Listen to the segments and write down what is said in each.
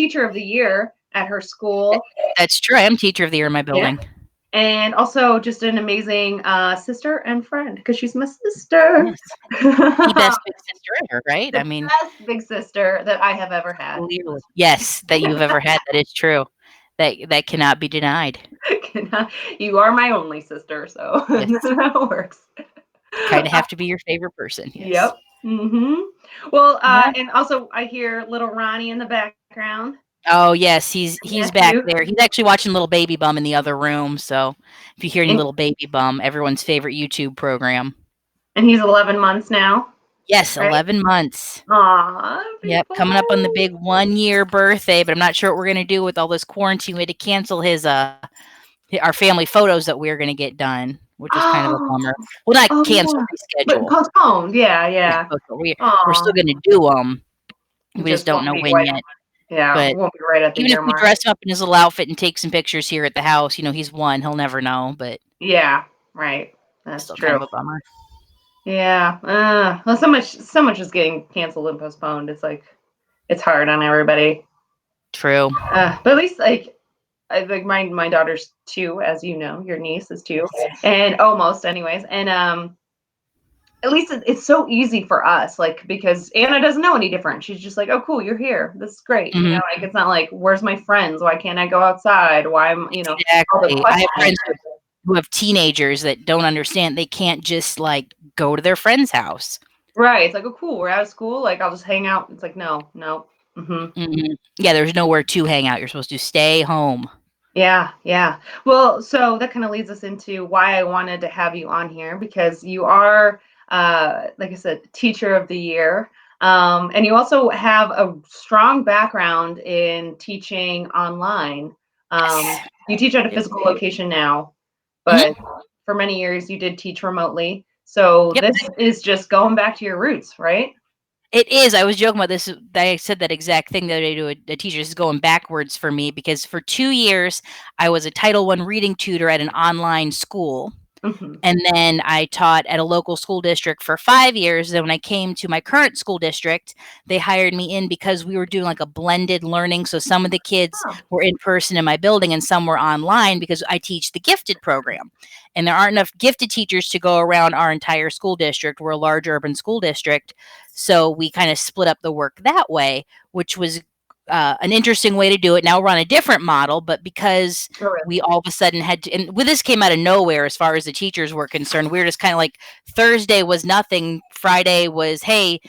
Teacher of the Year at her school. That's true. I am Teacher of the Year in my building. Yeah. And also just an amazing sister and friend because she's my sister. Yes. The best big sister ever, right? The best big sister that I have ever had. Clearly. Yes, that you've ever had. That is true. That cannot be denied. You are my only sister, so Yes. that's how it works. Kind of have to be your favorite person. Yes. Yep. Mm-hmm. Well, and also I hear little Ronnie in the background. Oh yes, he's back there. He's actually watching Little Baby Bum in the other room. So if you hear any Little Baby Bum, everyone's favorite YouTube program. And he's 11 months now. Yes, right? 11 months. Aww. Yep, coming up on the big 1-year birthday, but I'm not sure what we're gonna do with all this quarantine. We had to cancel his our family photos that we were gonna get done, which is kind of a bummer. Well, not cancel, reschedule. But postponed, yeah. We're still gonna do them. We just don't know when yet. Yeah, but it won't be right at the even year if we mark. dress up in his little outfit and take some pictures here at the house, he's 1. He'll never know, but yeah, right. That's still true. Kind of a bummer. Yeah. Well, so much is getting canceled and postponed. It's like it's hard on everybody. True. But at least I think my daughter's 2, as you know. Your niece is 2, and almost, anyways. And at least it's so easy for us, like, because Anna doesn't know any different. She's just like, oh, cool, you're here. This is great. Mm-hmm. Like, it's not like, where's my friends? Why can't I go outside? Why am Exactly. I have friends who have teenagers that don't understand. They can't just like go to their friend's house. Right. It's like, oh, cool, we're out of school. Like, I'll just hang out. It's like, no. Mm-hmm. Yeah, there's nowhere to hang out. You're supposed to stay home. Yeah. Well, so that kind of leads us into why I wanted to have you on here, because you are, like I said, Teacher of the Year. And you also have a strong background in teaching online. You teach at a physical location now, but for many years you did teach remotely. So this is just going back to your roots, right? It is. I was joking about this. I said that exact thing the other day to a teacher. This is going backwards for me because for 2 years, I was a Title I reading tutor at an online school. Mm-hmm. And then I taught at a local school district for 5 years. Then when I came to my current school district, they hired me in because we were doing like a blended learning. So some of the kids were in person in my building and some were online because I teach the gifted program. And there aren't enough gifted teachers to go around our entire school district. We're a large urban school district. So we kind of split up the work that way, which was an interesting way to do it. Now we're on a different model, but because we all of a sudden had to, and this came out of nowhere as far as the teachers were concerned. We were just kind of like, Thursday was nothing. Friday was, hey,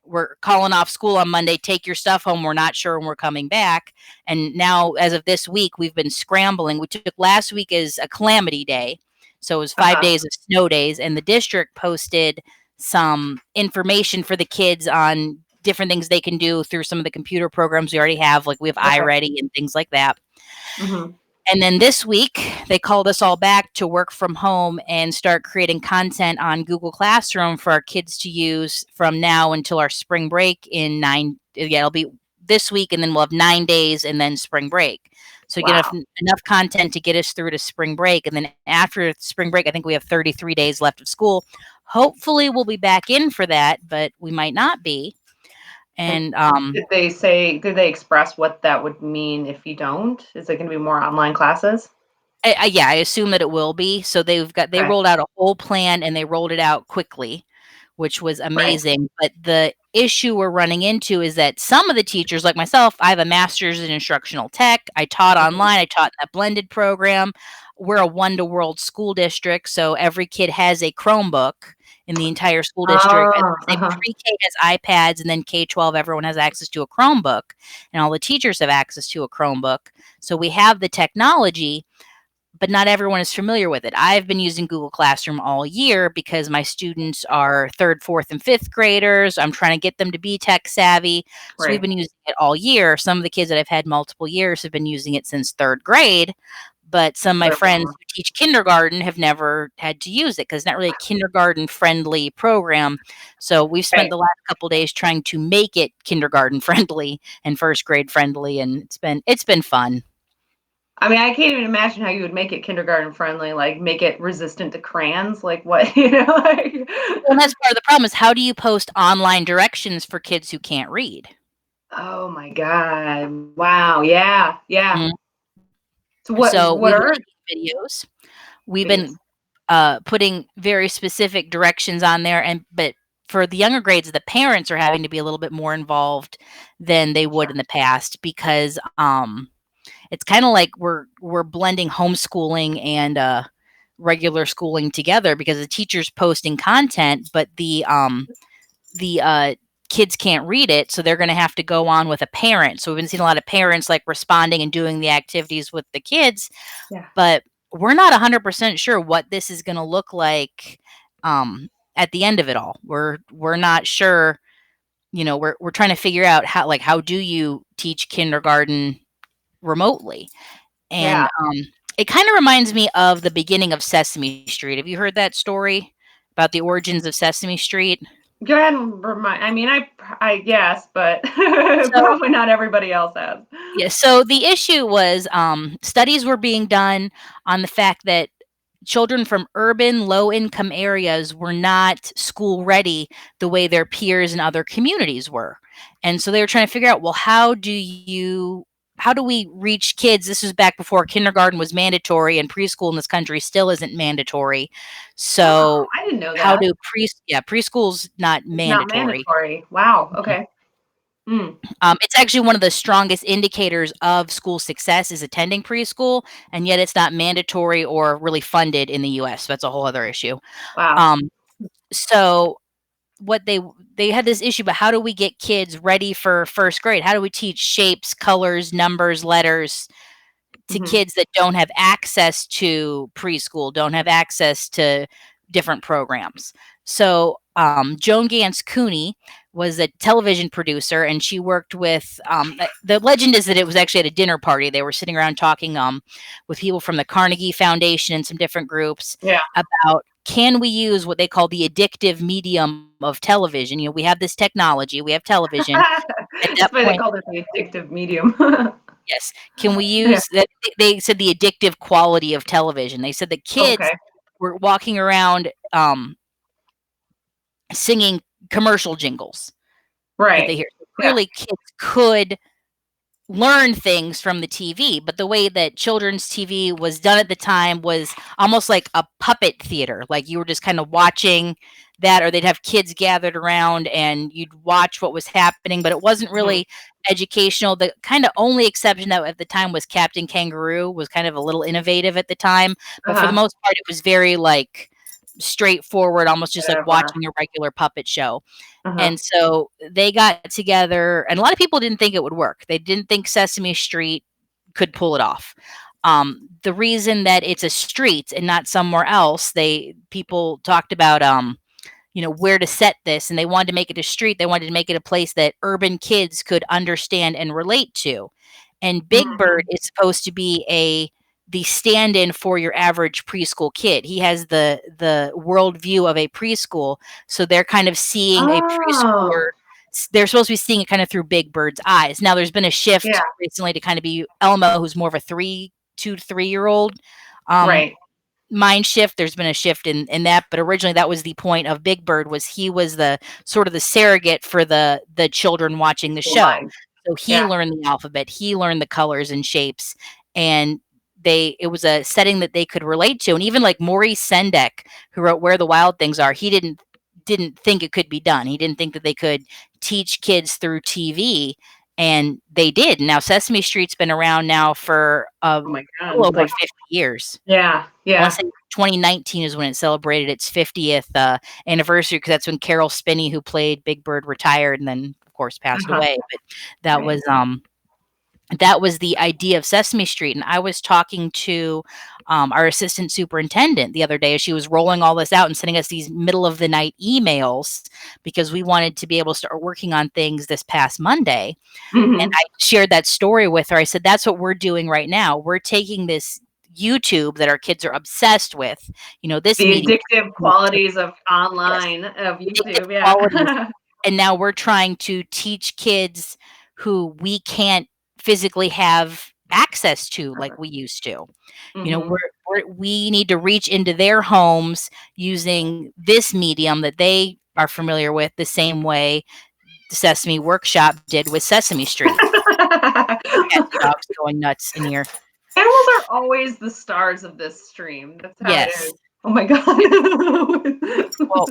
we're calling off school on Monday. Take your stuff home. We're not sure when we're coming back. And now, as of this week, we've been scrambling. We took last week as a calamity day. So it was 5 days of snow days, and the district posted some information for the kids on different things they can do through some of the computer programs we already have, like we have iReady and things like that. Mm-hmm. And then this week, they called us all back to work from home and start creating content on Google Classroom for our kids to use from now until our spring break in it'll be this week, and then we'll have 9 days and then spring break. So get enough content to get us through to spring break. And then after spring break, I think we have 33 days left of school. Hopefully we'll be back in for that, but we might not be. And did they express what that would mean if you don't? Is it going to be more online classes? I assume that it will be. So they rolled out a whole plan and they rolled it out quickly, which was amazing. But the issue we're running into is that some of the teachers, like myself, I have a master's in instructional tech. I taught online. I taught in that blended program. We're a one-to-world school district, so every kid has a Chromebook in the entire school district. Pre-K has iPads, and then K-12, everyone has access to a Chromebook, and all the teachers have access to a Chromebook. So we have the technology, but not everyone is familiar with it. I've been using Google Classroom all year because my students are 3rd, 4th, and 5th graders. I'm trying to get them to be tech savvy. So we've been using it all year. Some of the kids that I've had multiple years have been using it since 3rd grade. But some of my friends who teach kindergarten have never had to use it because it's not really a kindergarten-friendly program. So we've spent the last couple of days trying to make it kindergarten-friendly and 1st grade-friendly, and it's been fun. I mean, I can't even imagine how you would make it kindergarten-friendly, like make it resistant to crayons, like what, Well, that's part of the problem is how do you post online directions for kids who can't read? Oh my God. Wow. now. Yeah, yeah. Mhm. So So what we've been are making videos. We've videos? been putting very specific directions on there, and but for the younger grades, the parents are having to be a little bit more involved than they would in Sure. the past because it's kind of like we're blending homeschooling and regular schooling together because the teacher's posting content, but the kids can't read it, so they're going to have to go on with a parent. So we've been seeing a lot of parents like responding and doing the activities with the kids, Yeah, but we're not 100% sure what this is going to look like at the end of it all. We're not sure. We're trying to figure out how do you teach kindergarten remotely, and yeah. it kind of reminds me of the beginning of Sesame Street. Have you heard that story about the origins of Sesame Street? Go ahead and remind. I mean, I guess, but So probably not everybody else has. yeah, so the issue was studies were being done on the fact that children from urban low income areas were not school ready the way their peers in other communities were. And so they were trying to figure out, well, how do we reach kids? This was back before kindergarten was mandatory and preschool in this country still isn't mandatory. Oh, So I didn't know how that. do preschool's not It's not mandatory. mandatory. Wow. Okay. Mm. It's actually one of the strongest indicators of school success is attending preschool, and yet it's not mandatory or really funded in the US. So that's a whole other issue. Wow. Um, so what they had this issue, but how do we get kids ready for first grade? How do we teach shapes, colors, numbers, letters to Hmm. kids that don't have access to preschool, don't have access to different programs? So Joan Gans Cooney was a television producer, and she worked with. The legend is that it was actually at a dinner party. They were sitting around talking with people from the Carnegie Foundation and some different groups Yeah. about can we use what they call the addictive medium of television. We have this technology, we have television. At That's that why they point, called it the addictive medium. yes, can we Yeah. use that? They said the addictive quality of television. They said the kids Okay. were walking around singing commercial jingles that Right. they hear. So Yeah. clearly, kids could learn things from the TV, but the way that children's TV was done at the time was almost like a puppet theater. Like you were just kind of watching that, or they'd have kids gathered around and you'd watch what was happening, but it wasn't Hmm. really educational. The kind of only exception that at the time was Captain Kangaroo was kind of a little innovative at the time, but for the Uh-huh. most part, it was very like straightforward, almost just like Whatever. watching a regular puppet show. Uh-huh. And so they got together, and a lot of people didn't think it would work. They didn't think Sesame Street could pull it off. The reason that it's a street and not somewhere else, people talked about where to set this, and they wanted to make it a street. They wanted to make it a place that urban kids could understand and relate to. And Big Bird Mhm. is supposed to be the stand-in for your average preschool kid. He has the worldview of a preschool, so they're kind of seeing a preschooler. Oh, They're supposed to be seeing it kind of through Big Bird's eyes. Now, there's been a yeah. shift recently to kind of be Elmo, who's more of a 2 to 3 year old um, Right. mind shift. There's been a shift in that, but originally that was the point of Big Bird was he was the sort of the surrogate for the children watching the School show. mind. So he Yeah. learned the alphabet, he learned the colors and shapes, and it was a setting that they could relate to. And even like Maurice Sendak, who wrote Where the Wild Things Are, he didn't think it could be done. He didn't think that they could teach kids through TV, and they did. Now Sesame Street's been around now for a Oh my little God. over Like, 50 years. yeah. I wanna Yeah. say 2019 is when it celebrated its 50th, anniversary, because that's when Carol Spinney, who played Big Bird, retired and then, of course, passed Uh-huh. away, but that Right. was, um that was the idea of Sesame Street, and I was talking to, our assistant superintendent the other day as she was rolling all this out and sending us these middle of the night emails because we wanted to be able to start working on things this past Monday, and Mhm. I shared that story with her. I said, "That's what we're doing right now. We're taking this YouTube that our kids are obsessed with, this The medium." addictive qualities of Yes, online, of addictive YouTube. qualities, Yeah. and now we're trying to teach kids who we can't physically have access to like we used to. Mhm. We need to reach into their homes using this medium that they are familiar with the same way Sesame Workshop did with Sesame Street. Cat dogs going nuts in here. Animals are always the stars of this stream. That's how it Yes. is. Oh my god. Well,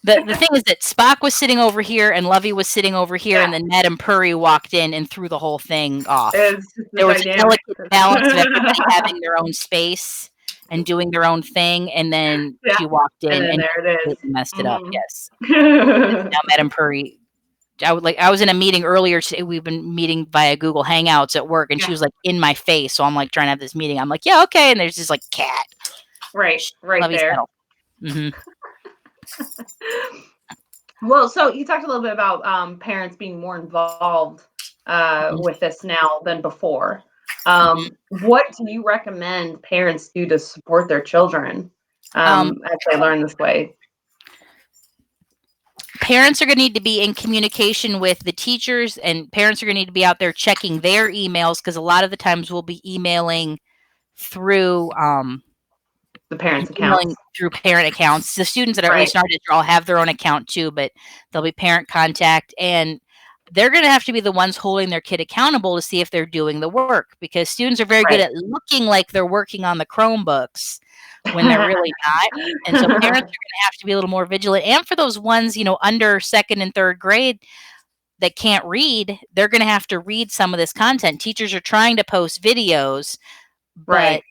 the thing is that Spock was sitting over here and Lovey was sitting over here, and then Madame Purry walked in and threw the whole thing off. There was a delicate balance of everybody having their own space and doing their own thing, and then she walked in and there it is. Messed it up. Yes. Now Madame Purry. I was in a meeting earlier today. We've been meeting via Google Hangouts at work, and she was like in my face. So I'm like trying to have this meeting. I'm like, yeah, okay. And there's this like cat. Right Lovey's there. Mm-hmm. Well, so you talked a little bit about parents being more involved with this now than before. What do you recommend parents do to support their children as they learn this way? Parents are going to need to be in communication with the teachers, and parents are going to need to be out there checking their emails, because a lot of the times we'll be emailing through the parents' accounts. Through parent accounts. The students that are at least in our district all have their own account too, but there'll be parent contact, and they're going to have to be the ones holding their kid accountable to see if they're doing the work, because students are very good at looking like they're working on the Chromebooks when they're really not. And so parents are going to have to be a little more vigilant. And for those ones, under second and third grade that can't read, they're going to have to read some of this content. Teachers are trying to post videos, but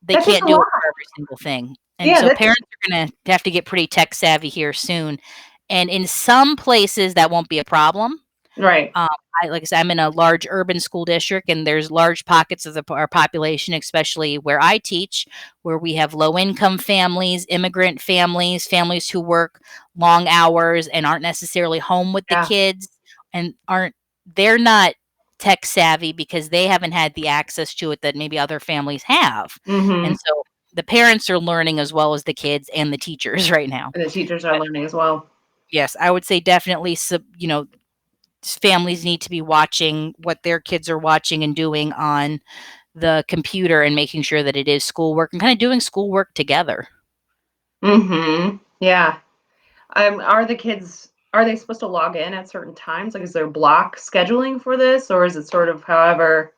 they can't do it for every single thing. And so parents are going to have to get pretty tech savvy here soon. And in some places that won't be a problem. Right. Like I said, I'm in a large urban school district, and there's large pockets of our population, especially where I teach, where we have low-income families, immigrant families, families who work long hours and aren't necessarily home with the kids, and they're not tech savvy because they haven't had the access to it that maybe other families have. And so the parents are learning as well as the kids and the teachers right now. And the teachers are learning as well. Yes, I would say definitely, families need to be watching what their kids are watching and doing on the computer, and making sure that it is schoolwork, and kind of doing schoolwork together. Yeah. Are they supposed to log in at certain times? Like, is there block scheduling for this, or is it sort of however?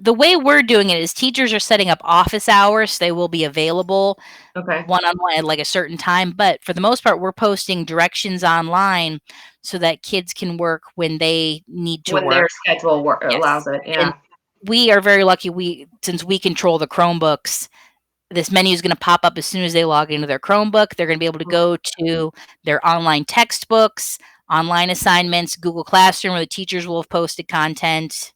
The way we're doing it is teachers are setting up office hours. So they will be available one-on-one at like a certain time. But for the most part, we're posting directions online so that kids can work when they need to work. When their schedule allows it, yeah. And we are very lucky. Since we control the Chromebooks, this menu is going to pop up as soon as they log into their Chromebook. They're going to be able to go to their online textbooks, online assignments, Google Classroom, where the teachers will have posted content.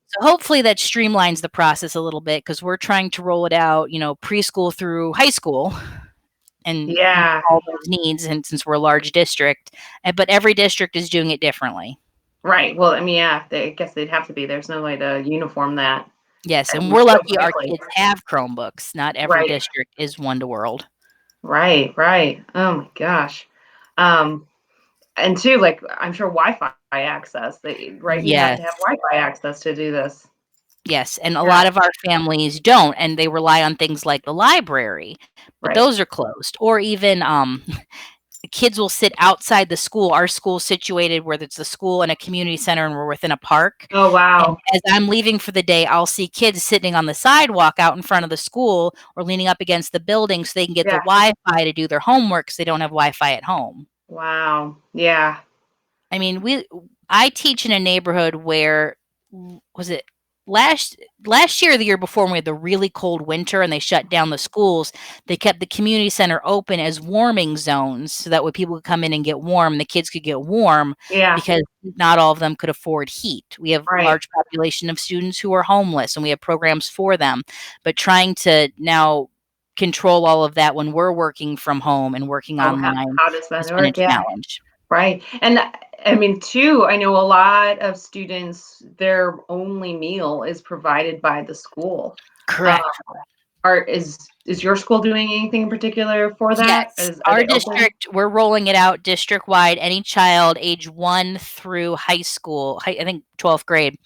So hopefully that streamlines the process a little bit, because we're trying to roll it out, preschool through high school, and all those needs. And since we're a large district, but every district is doing it differently. Right. Well, I mean, I guess they'd have to be. There's no way to uniform that. Yes, and we're lucky our kids have Chromebooks. Not every district is one-to-world. Right. Oh my gosh. And two, like, I'm sure Wi-Fi access. You have to have Wi-Fi access to do this. Yes, and a lot of our families don't, and they rely on things like the library, but those are closed. Or even the kids will sit outside the school. Our school's situated where it's the school and a community center, and we're within a park. Oh, wow. And as I'm leaving for the day, I'll see kids sitting on the sidewalk out in front of the school or leaning up against the building so they can get the Wi-Fi to do their homework, because they don't have Wi-Fi at home. Wow. Yeah. I mean, I teach in a neighborhood where, was it last year or the year before, when we had the really cold winter and they shut down the schools, they kept the community center open as warming zones, so that way people could come in and get warm, the kids could get warm, because not all of them could afford heat. We have a large population of students who are homeless, and we have programs for them, but trying to now control all of that when we're working from home and working online, how does that work? Been a challenge. Right. And I mean, too, I know a lot of students, their only meal is provided by the school. Correct. Is your school doing anything in particular for that? Yes. Our district, we're rolling it out district-wide. Any child age 1 through high school, I think 12th grade,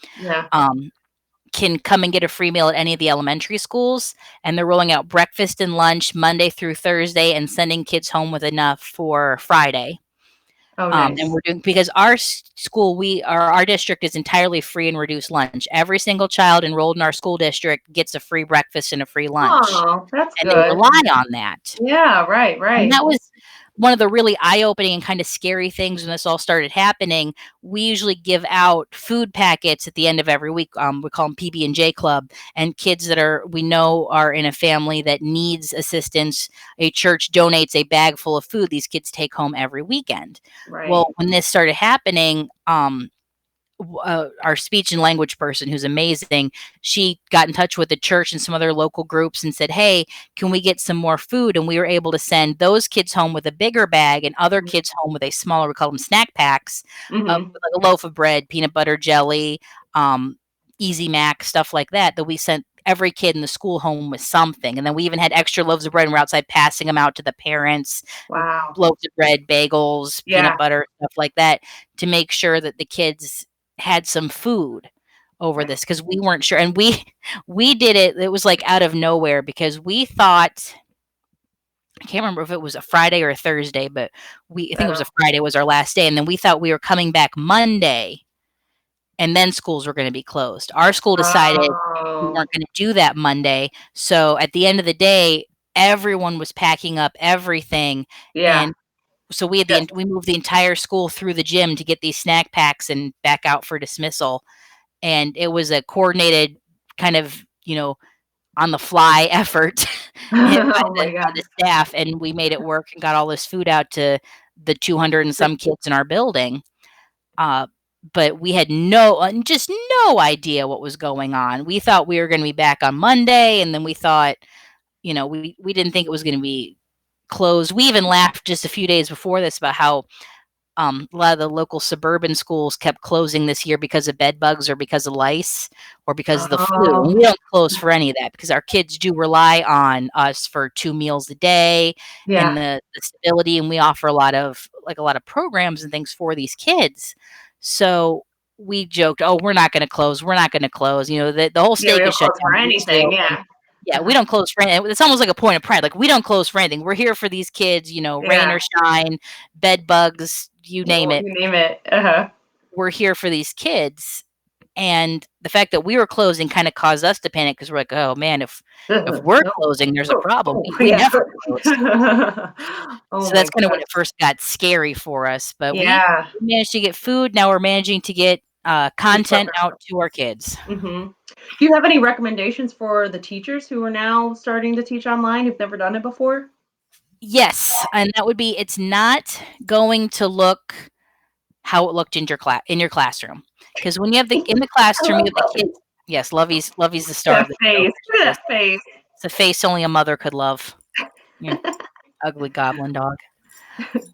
can come and get a free meal at any of the elementary schools. And they're rolling out breakfast and lunch Monday through Thursday, and sending kids home with enough for Friday. Oh, And nice. we're doing because our school, our district is entirely free and reduced lunch. Every single child enrolled in our school district gets a free breakfast and a free lunch, Oh, that's and they good. rely on that. Yeah, right, And right. that was one of the really eye-opening and kind of scary things when this all started happening. We usually give out food packets at the end of every week. We call them PB&J Club, and kids that we know are in a family that needs assistance, a church donates a bag full of food these kids take home every weekend. Right. Well, when this started happening, our speech and language person, who's amazing, she got in touch with the church and some other local groups and said, hey, can we get some more food? And we were able to send those kids home with a bigger bag and other kids home with a smaller, we call them snack packs, of Mm-hmm. like a loaf of bread, peanut butter jelly, Easy Mac, stuff like that we sent every kid in the school home with something. And then we even had extra loaves of bread, and we're outside passing them out to the parents, Wow. loaves of bread, bagels, peanut Yeah. butter, stuff like that, to make sure that the kids had some food over Right. this, because we weren't sure. And we did it was like out of nowhere, because we thought, I can't remember if it was a Friday or a Thursday, but I think it was a Friday was our last day, and then we thought we were coming back Monday, and then schools were going to be closed. Our school decided we Oh, weren't going to do that Monday, so at the end of the day, everyone was packing up everything, yeah. and so we Yes. moved the entire school through the gym to get these snack packs and back out for dismissal. And it was a coordinated kind of, on the fly effort by Oh my the God. staff, and we made it work and got all this food out to the 200 and some kids in our building. Uh, but we had just no idea what was going on. We thought we were going to be back on Monday, and then we thought, we didn't think it was going to be closed. We even laughed just a few days before this about how a lot of the local suburban schools kept closing this year because of bed bugs or because of lice or because of the flu. And Oh, we don't close for any of that, because our kids do rely on us for 2 meals a day and yeah. the stability. And we offer a lot of programs and things for these kids. So we joked, oh, we're not going to close. We're not going to close. The whole Yeah, we state don't is shut close down, for but we stay anything. open. Yeah. Yeah, we don't close for anything. It's almost like a point of pride. Like, we don't close for anything. We're here for these kids, rain Yeah. or shine, bed bugs, you name Well, it. you name it. Uh-huh. We're here for these kids. And the fact that we were closing kind of caused us to panic, because we're like, oh man, if we're No. closing, there's a Oh, problem. oh, We yeah. never close. Oh So my that's kind of when gosh. it first got scary for us. But we Yeah. managed to get food. Now we're managing to get content Equipment. out to our kids. Mm-hmm. Do you have any recommendations for the teachers who are now starting to teach online who've never done it before? Yes, and that would be, it's not going to look how it looked in your classroom, because when you have in the I classroom, you love have the Buffy. kids. Yes, Lovey's the star That of the show. face. Look She at is. that face. It's a face only a mother could love. You ugly goblin dog.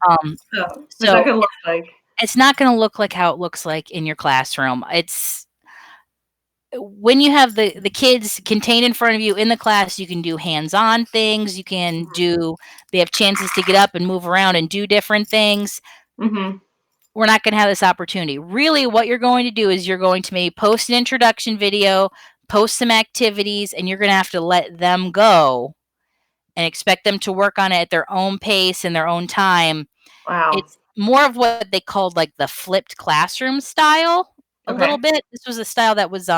Um, So, what's that so gonna look like? it's not going to look like how it looks like in your classroom. It's when you have the kids contained in front of you in the class, you can do hands-on things. They have chances to get up and move around and do different things. Mhm. We're not going to have this opportunity. Really, what you're going to do is you're going to maybe post an introduction video, post some activities, and you're going to have to let them go and expect them to work on it at their own pace and their own time. Wow. It's more of what they called like the flipped classroom style a little Okay. bit. This was a style that was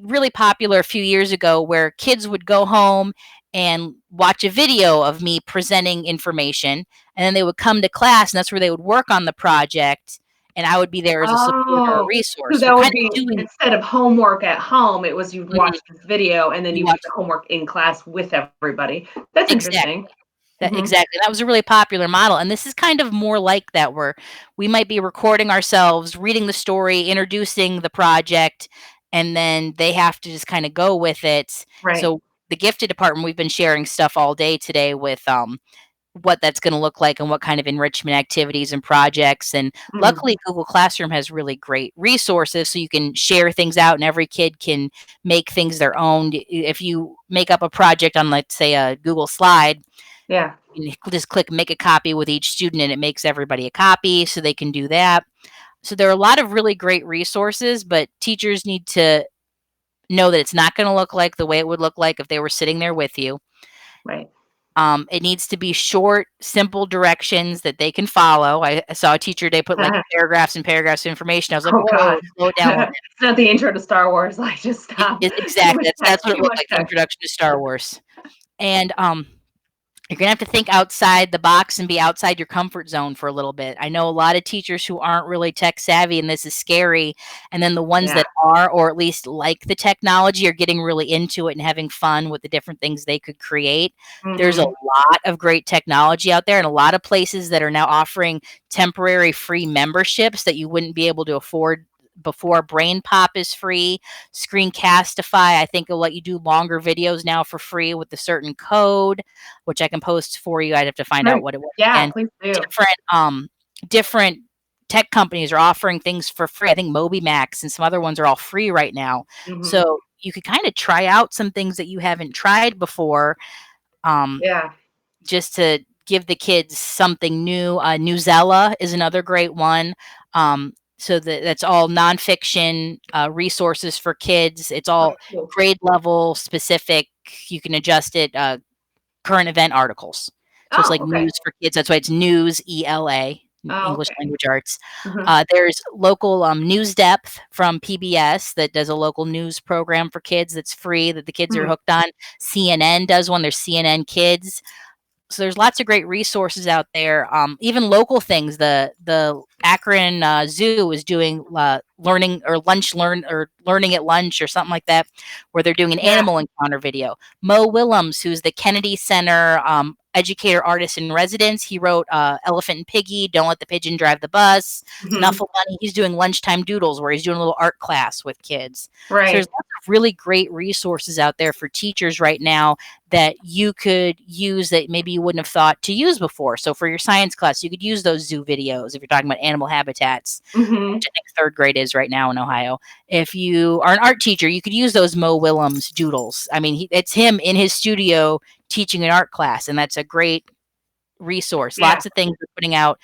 really popular a few years ago, where kids would go home and watch a video of me presenting information, and then they would come to class, and that's where they would work on the project, and I would be there as a support or a Oh, so resource. So that kind would of be doing instead of homework at home, it was you'd watch Mhm. this video and then You you do watch the homework in class with everybody. That's interesting. exactly. Mhm. That was a really popular model, and this is kind of more like that, where we might be recording ourselves, reading the story, introducing the project, and then they have to just kinda go with it. Right. So, the gifted department, we've been sharing stuff all day today with, what that's gonna look like and what kind of enrichment activities and projects, and Mm. luckily, Google Classroom has really great resources, so you can share things out and every kid can make things their own. If you make up a project on, let's say, a Google slide, Yeah. you just click make a copy with each student, and it makes everybody a copy so they can do that. So there are a lot of really great resources, but teachers need to know that it's not going to look like the way it would look like if they were sitting there with you. Right. It needs to be short, simple directions that they can follow. I saw a teacher, they put like paragraphs and paragraphs of information. I was like, Oh whoa, God. slow it down a little bit. It's not the intro to Star Wars. Like, just stop. Too Exactly. much That's text. what it Too looked much like, the text. introduction to Star Wars. And you're going to have to think outside the box and be outside your comfort zone for a little bit. I know a lot of teachers who aren't really tech savvy, and this is scary. And then the ones that are, or at least like the technology, are getting really into it and having fun with the different things they could create. There's a lot of great technology out there, and a lot of places that are now offering temporary free memberships that you wouldn't be able to afford before. Brain Pop is free. Screencastify, I think, will let you do longer videos now for free with a certain code, which I can post for you. I'd have to find out what it was. Yeah, And please do. different tech companies are offering things for free. I think MobyMax and some other ones are all free right now. So you could kind of try out some things that you haven't tried before. Just to give the kids something new. Newsella is another great one. So that's all nonfiction resources for kids. It's all grade level specific. You can adjust it. Current event articles. So it's like news for kids. That's why it's News ELA, English Language Arts. There's local News Depth from PBS that does a local news program for kids that's free that the kids are hooked on. CNN does one. There's CNN Kids. So there's lots of great resources out there. Even local things. The Akron Zoo is doing learning at lunch or something like that, where they're doing an animal encounter video. Mo Willems, who's the Kennedy Center educator, artist in residence, he wrote Elephant and Piggy, Don't Let the Pigeon Drive the Bus, Nuffle Bunny. He's doing lunchtime doodles where he's doing a little art class with kids. So there's lots of really great resources out there for teachers right now that you could use that maybe you wouldn't have thought to use before. So for your science class, you could use those zoo videos if you're talking about animal habitats, which I think third grade is right now in Ohio. If you are an art teacher, you could use those Mo Willems doodles. I mean, it's him in his studio teaching an art class, and that's a great resource. Lots of things are putting out.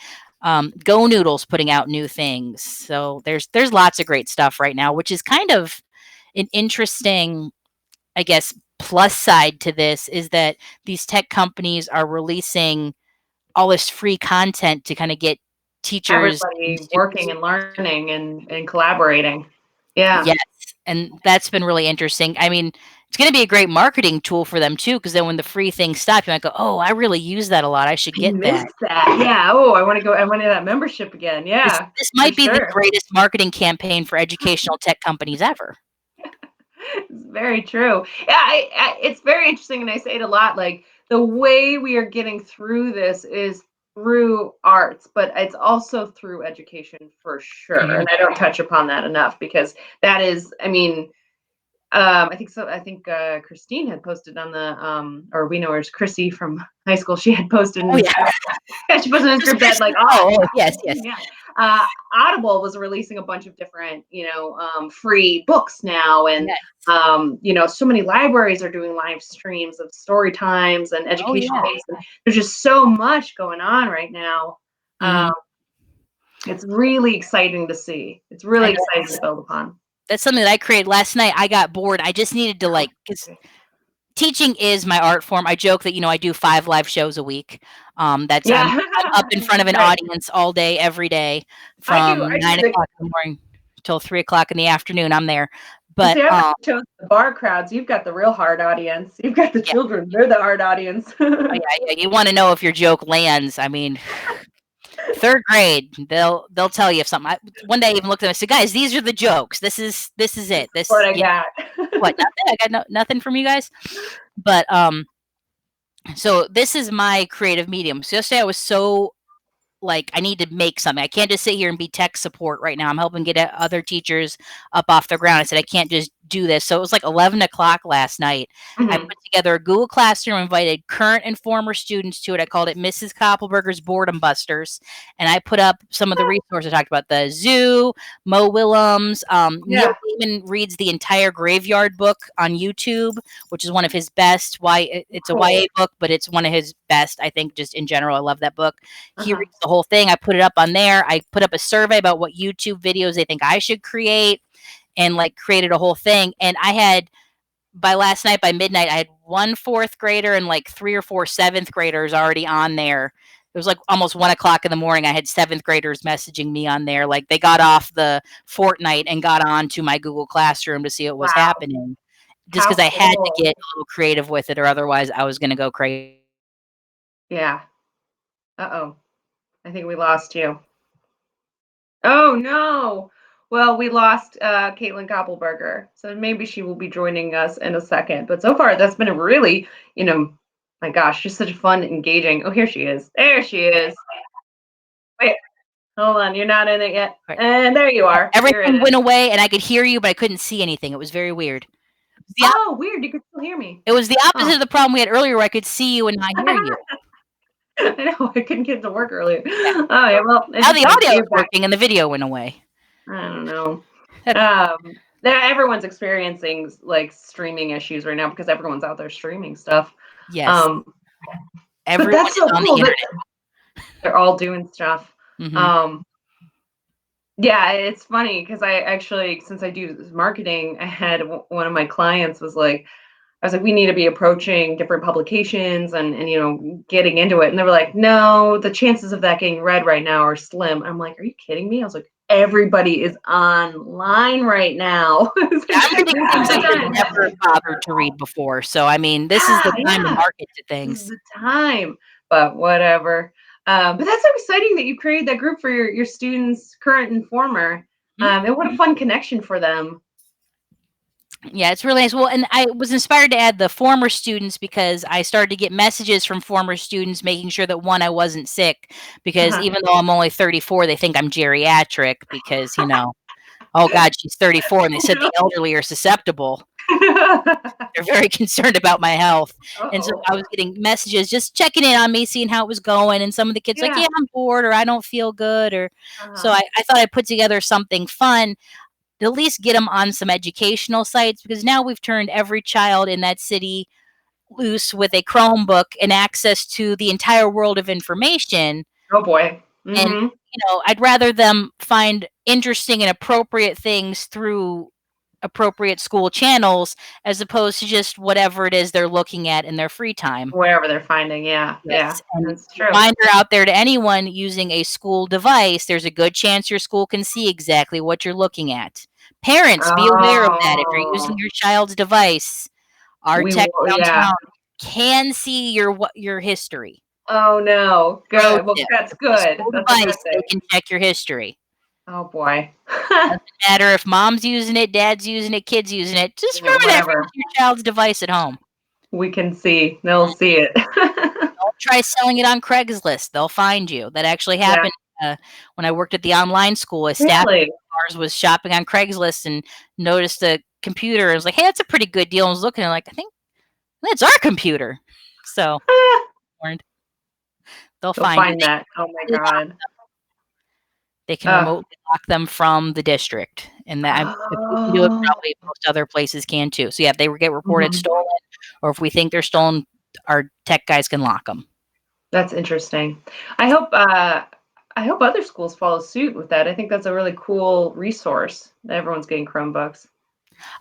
Go Noodle's putting out new things. So there's lots of great stuff right now, which is kind of an interesting, I guess, plus side to this is that these tech companies are releasing all this free content to kind of get teachers everybody working and learning and collaborating. Yes, and that's been really interesting. I mean, it's going to be a great marketing tool for them too, because then when the free things stop, you might go, "Oh, I really use that a lot. I should get that." Yeah. Oh, I want to go. I want that membership again. Yeah. This might be the greatest marketing campaign for educational tech companies ever. It's very true. Yeah, it's very interesting, and I say it a lot. Like, the way we are getting through this is through arts, but it's also through education for sure. And I don't touch upon that enough because that is, I mean, I think so. I think Christine had posted on the or we know her as Chrissy from high school. She had posted. She posted in this group that like, yes. Audible was releasing a bunch of different, free books now, and so many libraries are doing live streams of story times and education. There's just so much going on right now. It's really exciting to see. It's really exciting to build upon. That's something that I created last night. I got bored. I just needed to because teaching is my art form. I joke that, I do 5 live shows a week. I'm up in front of an audience all day, every day from 9 o'clock in the morning till 3 o'clock in the afternoon. I'm there. But shows the bar crowds, you've got the real hard audience. You've got the children. They're the hard audience. You want to know if your joke lands. I mean, third grade, they'll tell you if something. One day I even looked at them and said, "Guys, these are the jokes. This is it. This what I got. What? Nothing. I got nothing from you guys." But so this is my creative medium. So yesterday I was so I need to make something. I can't just sit here and be tech support right now. I'm helping get other teachers up off the ground. I said I can't just do this. So it was 11 o'clock last night. I put together a Google Classroom, invited current and former students to it. I called it Mrs. Koppelberger's Boredom Busters. And I put up some of the resources. I talked about the zoo, Mo Willems. Neil Gaiman reads the entire Graveyard book on YouTube, which is one of his best. It's a YA book, but it's one of his best, I think, just in general. I love that book. He reads the whole thing. I put it up on there. I put up a survey about what YouTube videos they think I should create, and created a whole thing. And I had by last night, by midnight, I had 1 4th grader and like 3 or 4 7th graders already on there. It was like almost 1 o'clock in the morning. I had 7th graders messaging me on there. Like they got off the Fortnite and got on to my Google Classroom to see what was Wow. happening. Just How because I had to cool. get a little creative with it, or otherwise I was going to go crazy. Yeah. Uh-oh. I think we lost you. Oh, no. Well, we lost Katelyn Koppelberger, so maybe she will be joining us in a second. But so far, that's been a really, my gosh, just such a fun, engaging. Oh, here she is. There she is. Wait, hold on. You're not in it yet. Right. And there you are. You're in Everything it. went away, and I could hear you, but I couldn't see anything. It was very weird. Oh, weird. You can still hear me. It was the opposite of the problem we had earlier, where I could see you and not hear you. I know. I couldn't get to work earlier. Yeah. Oh, yeah. Well, Now the audio you're is working and the video went away. I don't know. Everyone's experiencing like streaming issues right now because everyone's out there streaming stuff. Yes. But Everyone that's so is on cool the that internet. they're all doing stuff. Mhm. Yeah, it's funny because I actually, since I do marketing, I had one of my clients was like, I was like, we need to be approaching different publications and getting into it. And they were like, no, the chances of that getting read right now are slim. I'm like, are you kidding me? I was like, everybody is online right now. Yeah, I'm reading things I could never bothered to read before. So I mean, this is the time to market to This is things. the time, but whatever. But that's so exciting that you created that group for your students, current and former. And what a fun connection for them. Yeah, it's really nice. Well, and I was inspired to add the former students because I started to get messages from former students making sure that, one, I wasn't sick, because even though I'm only 34, they think I'm geriatric because, oh God, she's 34, and they said the elderly are susceptible. They're very concerned about my health. And so I was getting messages just checking in on me, seeing how it was going, and some of the kids like, yeah, I'm bored, or I don't feel good, or so I thought I'd put together something fun to at least get them on some educational sites, because now we've turned every child in that city loose with a Chromebook and access to the entire world of information. Oh boy. And I'd rather them find interesting and appropriate things through appropriate school channels as opposed to just whatever it is they're looking at in their free time. Wherever they're finding, yeah, Yes, and that's true. reminder out there to anyone using a school device, there's a good chance your school can see exactly what you're looking at. Parents, be aware of that. If you're using your child's device, our tech downtown can see your history. Oh no, good. Well, that's good. School That's a device, good they thing. can check your history. Oh boy. Doesn't matter if mom's using it, dad's using it, kid's using it. Just remember that for your child's device at home. We can see. They'll see it. Don't try selling it on Craigslist. They'll find you. That actually happened when I worked at the online school. A staff of ours was shopping on Craigslist and noticed a computer and was like, hey, that's a pretty good deal. And was looking and like, I think that's our computer. So they'll find that. Oh my God. They can remotely lock them from the district, and that if we can do it, probably most other places can too. So yeah, if they get reported stolen, or if we think they're stolen, our tech guys can lock them. That's interesting. I hope other schools follow suit with that. I think that's a really cool resource that everyone's getting Chromebooks.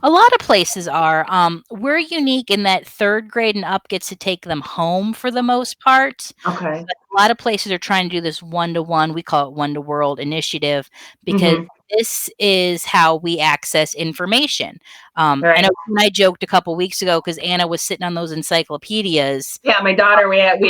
A lot of places are. We're unique in that 3rd grade and up gets to take them home for the most part. Okay. But a lot of places are trying to do this one-to-one, we call it one-to-world initiative, because this is how we access information. I know I joked a couple weeks ago because Anna was sitting on those encyclopedias. Yeah, my daughter, we had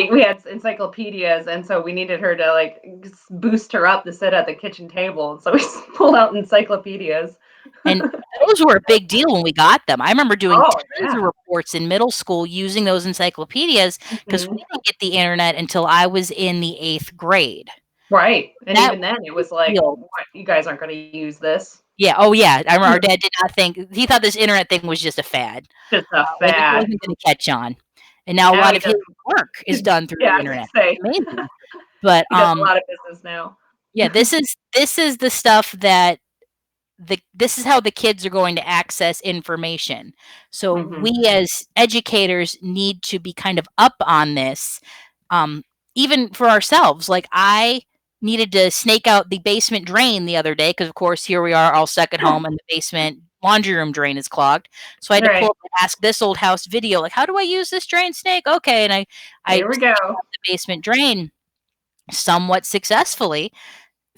encyclopedias, and so we needed her to like boost her up to sit at the kitchen table. So we pulled out encyclopedias. And those were a big deal when we got them. I remember doing tons of reports in middle school using those encyclopedias because we didn't get the internet until I was in the 8th grade. Right. And even then it was like, what, you guys aren't going to use this. Yeah. Oh, yeah. I remember our dad did not think, he thought this internet thing was just a fad. Just a fad. It wasn't going to catch on. And now a lot of his work is done through the internet. It's amazing. But he does a lot of business now. Yeah, this is the stuff that this is how the kids are going to access information. So we as educators need to be kind of up on this, even for ourselves. Like I needed to snake out the basement drain the other day because, of course, here we are all stuck at home, and the basement laundry room drain is clogged. So I had to pull up the Ask This Old House video, like, how do I use this drain snake? Okay. And I Here we go. the basement drain somewhat successfully,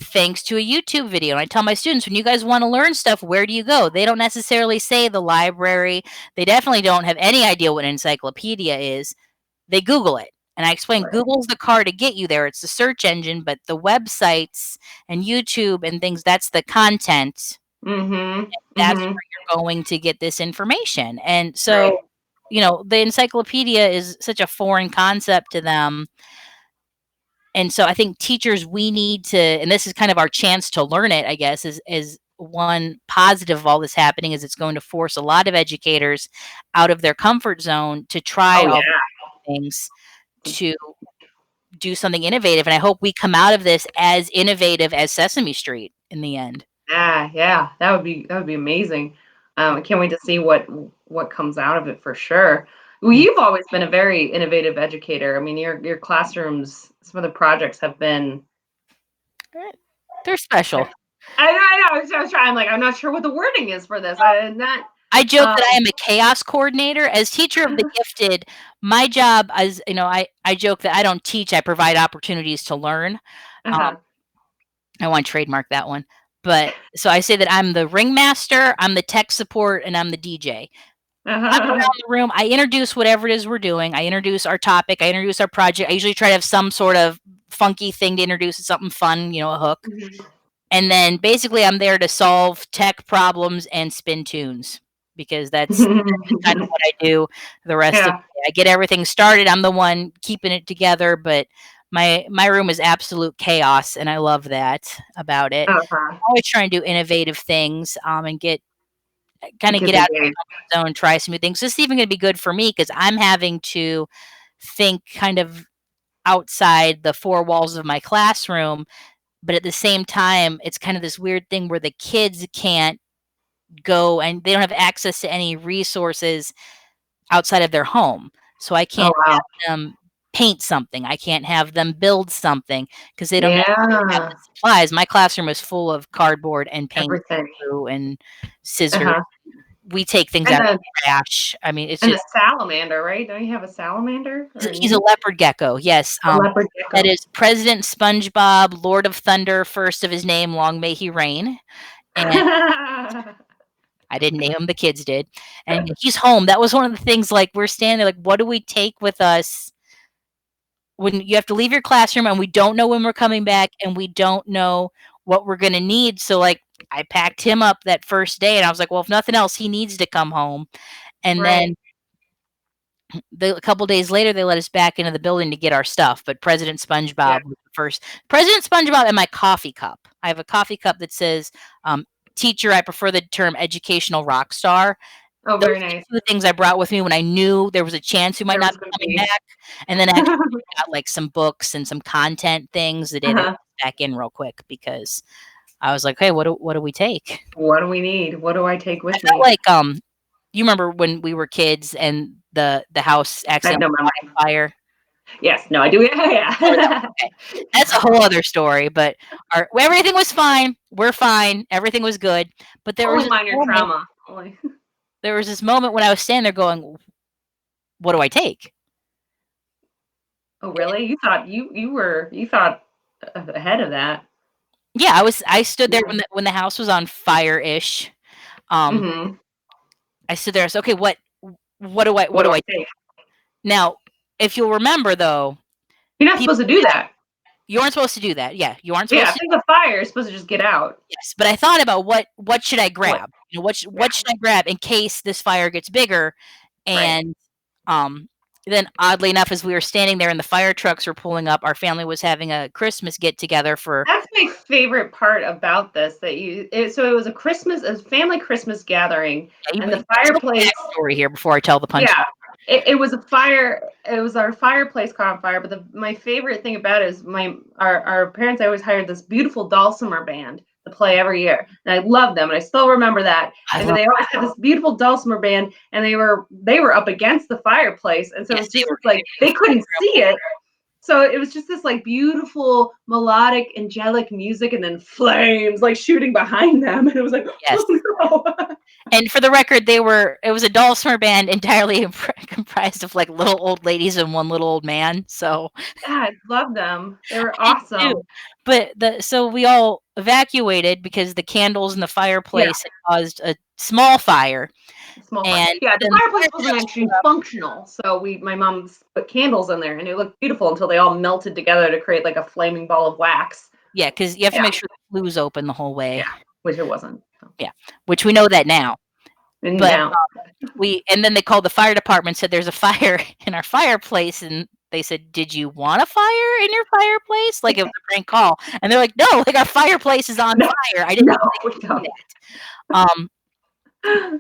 thanks to a YouTube video. And I tell my students, when you guys want to learn stuff, where do you go? They don't necessarily say the library. They definitely don't have any idea what an encyclopedia is. They Google it. And I explain Google's the car to get you there. It's the search engine, but the websites and YouTube and things, that's the content. That's where you're going to get this information. And so, you know, the encyclopedia is such a foreign concept to them. And so I think teachers, we need to, and this is kind of our chance to learn it, I guess, is one positive of all this happening is it's going to force a lot of educators out of their comfort zone to try all things to do something innovative. And I hope we come out of this as innovative as Sesame Street in the end. Yeah, that would be amazing. I can't wait to see what comes out of it for sure. Well, you've always been a very innovative educator. I mean, your classrooms, some of the projects have been, they're special. I know. I was trying, like, I'm not sure what the wording is for this. I joke that I am a chaos coordinator. As teacher of the gifted, my job is, you know, I joke that I don't teach, I provide opportunities to learn. I want to trademark that one. But so I say that I'm the ringmaster, I'm the tech support, and I'm the DJ. I'm around the room. I introduce whatever it is we're doing. I introduce our topic. I introduce our project. I usually try to have some sort of funky thing to introduce, something fun, you know, a hook. And then basically I'm there to solve tech problems and spin tunes, because that's kind of what I do the rest of the day. I get everything started. I'm the one keeping it together, but my room is absolute chaos, and I love that about it. I'm always trying to do innovative things and get out of my zone, try some new things. This is even going to be good for me because I'm having to think kind of outside the four walls of my classroom. But at the same time, it's kind of this weird thing where the kids can't go and they don't have access to any resources outside of their home. So I can't have them paint something. I can't have them build something because they don't have the supplies. My classroom is full of cardboard and paint and scissors. We take things out of the trash. I mean, it's just a salamander, right? Don't you have a salamander? He's a leopard gecko. Yes. Leopard gecko. That is President SpongeBob, Lord of Thunder, first of his name, long may he reign. And I didn't name him, the kids did. And he's home. That was one of the things, like, we're standing there, like, what do we take with us when you have to leave your classroom and we don't know when we're coming back and we don't know what we're going to need? So, like, I packed him up that first day and I was like, well, if nothing else, he needs to come home. And then a couple days later, they let us back into the building to get our stuff. But President SpongeBob was the first. President SpongeBob and my coffee cup. I have a coffee cup that says, teacher, I prefer the term educational rock star. Oh, very nice. Two things I brought with me when I knew there was a chance we might not be coming back. And then I actually got like some books and some content things that did back in real quick because I was like, hey, what do we take? What do we need? What do I take with me? Felt like you remember when we were kids and the house accidentally caught on fire? Yes, no, I do. Yeah. Okay. That's a whole other story, but everything was fine. We're fine. Everything was good. But there was minor trauma. There was this moment when I was standing there going, what do I take? Oh, really? You thought ahead of that. Yeah, I stood there when the house was on fire-ish. I stood there. I said, okay, what do I take? Now, if you'll remember, though, you're not supposed to do that. You aren't supposed to do that. Yeah, you aren't supposed to. Yeah, I think the fire is supposed to just get out. Yes, but I thought about what should I grab? You know, what should I grab in case this fire gets bigger? And then, oddly enough, as we were standing there and the fire trucks were pulling up, our family was having a Christmas get together for. That's my favorite part about this. So it was a family Christmas gathering, and the fireplace. Story here before I tell the punch. Yeah. It was a fire. It was our fireplace caught on fire. But my favorite thing about it is our parents always hired this beautiful dulcimer band to play every year, and I love them, and I still remember that. And they always had this beautiful dulcimer band, and they were up against the fireplace, and so it was just like they couldn't see it. So it was just this like beautiful melodic angelic music and then flames like shooting behind them, and it was like, Yes. oh no. And for the record, it was a Dulcimer band entirely comprised of like little old ladies and one little old man. So Yeah, I love them. They were I did too. awesome. But so we all evacuated because the candles in the Yeah, fireplace had caused a small fire. small fire. And Yeah, the then the fireplace fire wasn't trucks actually showed up. functional, so my mom put candles in there, and it looked beautiful until they all melted together to create like a flaming ball of wax. Yeah, because you have to Yeah, make sure the flue's open the whole way. yeah, which it wasn't. So. Yeah, which we know that now. And But now, and then they called the fire department, said there's a fire in our fireplace, and they said, "Did you want a fire in your fireplace?" Like it was a prank call, and they're like, "No, like our fireplace is on no, fire." I didn't no, know they could do no. that.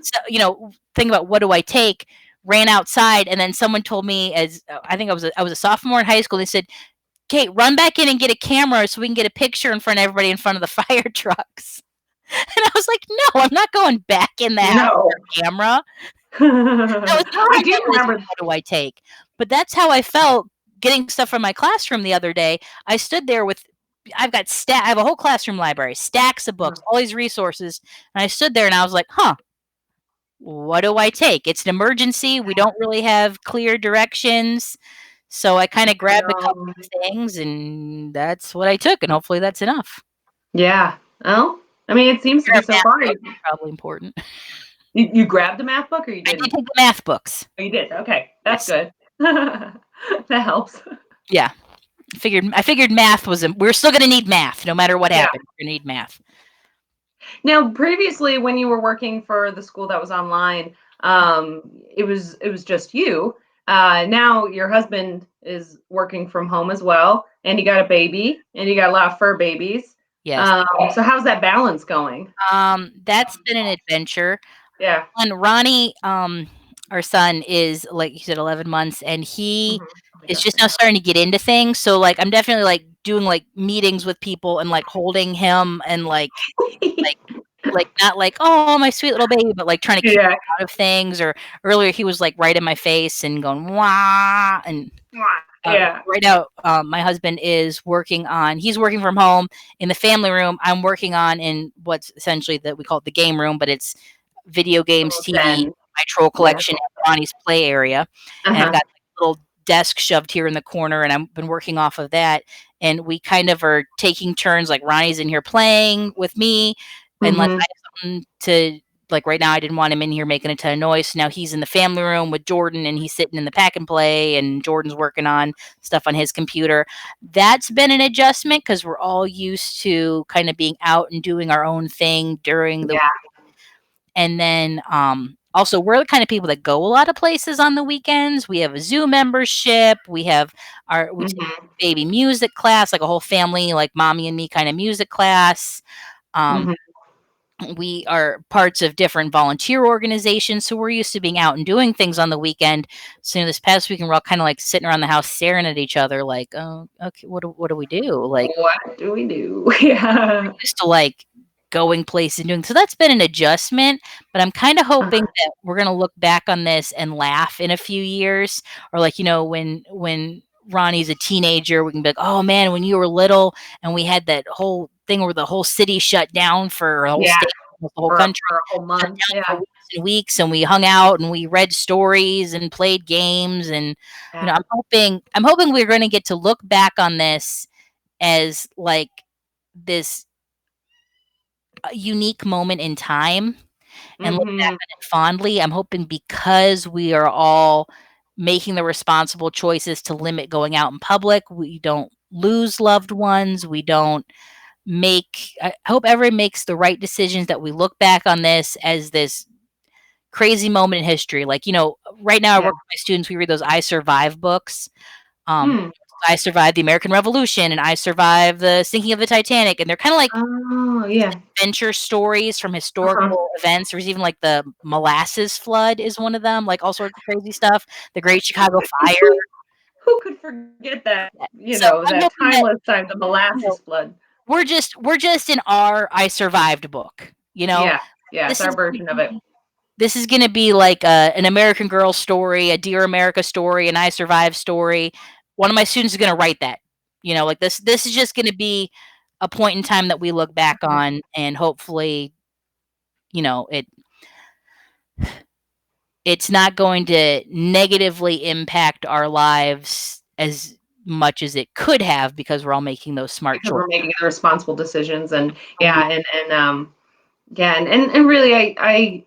So think about what do I take? Ran outside, and then someone told me, as I think I was a sophomore in high school. They said, "Kate, run back in and get a camera so we can get a picture in front of everybody in front of the fire trucks." And I was like, "No, I'm not going back in the house No. with a camera." That was the I first do time I was like, remember. what do I take? But that's how I felt getting stuff from my classroom the other day. I stood there with I have a whole classroom library, stacks of books, all these resources, and I stood there and I was like, "Huh, what do I take? It's an emergency. We don't really have clear directions." So I kind of grabbed a couple of things, and that's what I took, and hopefully that's enough. Yeah. Oh, I mean, it seems to be so far. Probably important. You grabbed a math book, or you I didn't? did take the math books. Oh, you did. Okay, that's Yes. good. That helps. Yeah. I figured math was we're still going to need math no matter what Yeah. happens. We're going to need math. Now, previously, when you were working for the school that was online, it was just you. Now your husband is working from home as well, and you got a baby, and you got a lot of fur babies. Yes. So how's that balance going? That's been an adventure. Yeah. And Ronnie, our son, is like you said, 11 months, and he Mhm. Oh my is gosh, just now starting to get into things. So like, I'm definitely like doing like meetings with people and like holding him and like not like, "Oh, my sweet little baby," but like trying to keep Yeah. him out of things. Or earlier, he was like right in my face and going wah. And Yeah. right now, my husband is he's working from home in the family room. I'm working on in what's essentially that we call it the game room, but it's video games, Oh, TV, then. my troll Yeah. collection, and Ronnie's play area. And I've got like a little desk shoved here in the corner, and I've been working off of that. And we kind of are taking turns. Like Ronnie's in here playing with me, unless I Mhm. have something to. Like right now, I didn't want him in here making a ton of noise. So now he's in the family room with Jordan, and he's sitting in the pack and play, and Jordan's working on stuff on his computer. That's been an adjustment because we're all used to kind of being out and doing our own thing during the. Yeah. And then also, we're the kind of people that go a lot of places on the weekends. We have a zoo membership. We take Mhm. baby music class, like a whole family, like mommy and me kind of music class. Um, Mhm. we are parts of different volunteer organizations, so we're used to being out and doing things on the weekend. So this past weekend, we're all kind of like sitting around the house staring at each other like, "Oh, okay, what do we do?" Like, What do we do? Yeah. used to like going places and doing. So that's been an adjustment, but I'm kind of hoping Uh-huh. that we're going to look back on this and laugh in a few years, or like, when Ronnie's a teenager, we can be like, "Oh man, when you were little and we had that whole thing where the whole city shut down for a whole Yeah. state, the whole For country a whole shut month. down Yeah. for weeks and weeks, and we hung out and we read stories and played games." And Yeah. I'm hoping we're going to get to look back on this as like this a unique moment in time and look back Mhm. on it fondly. I'm hoping because we are all making the responsible choices to limit going out in public, we don't lose loved ones. We don't I hope everyone makes the right decisions, that we look back on this as this crazy moment in history. Like, right now I Yeah. work with my students, we read those I Survive books. Um, Hmm. I survived the American Revolution and I survived the sinking of the Titanic. And they're kind of like Oh, these yeah. adventure stories from Uh-huh. historical events. There's even like the molasses flood is one of them, like all sorts of crazy stuff. The Great Chicago Fire. Who could forget that, So I'm that hoping that timeless time, the you know, molasses flood. we're just in our I survived book. Yeah. Yeah, it's This our is version of it. this is going to be like an American Girl story, a Dear America story, an I survived story. one of my students is going to write that, like this is just going to be a point in time that we look back on, and hopefully, it's not going to negatively impact our lives as much as it could have, because we're all making those smart Because we're choices. making the responsible decisions, and Mhm. yeah, and really, I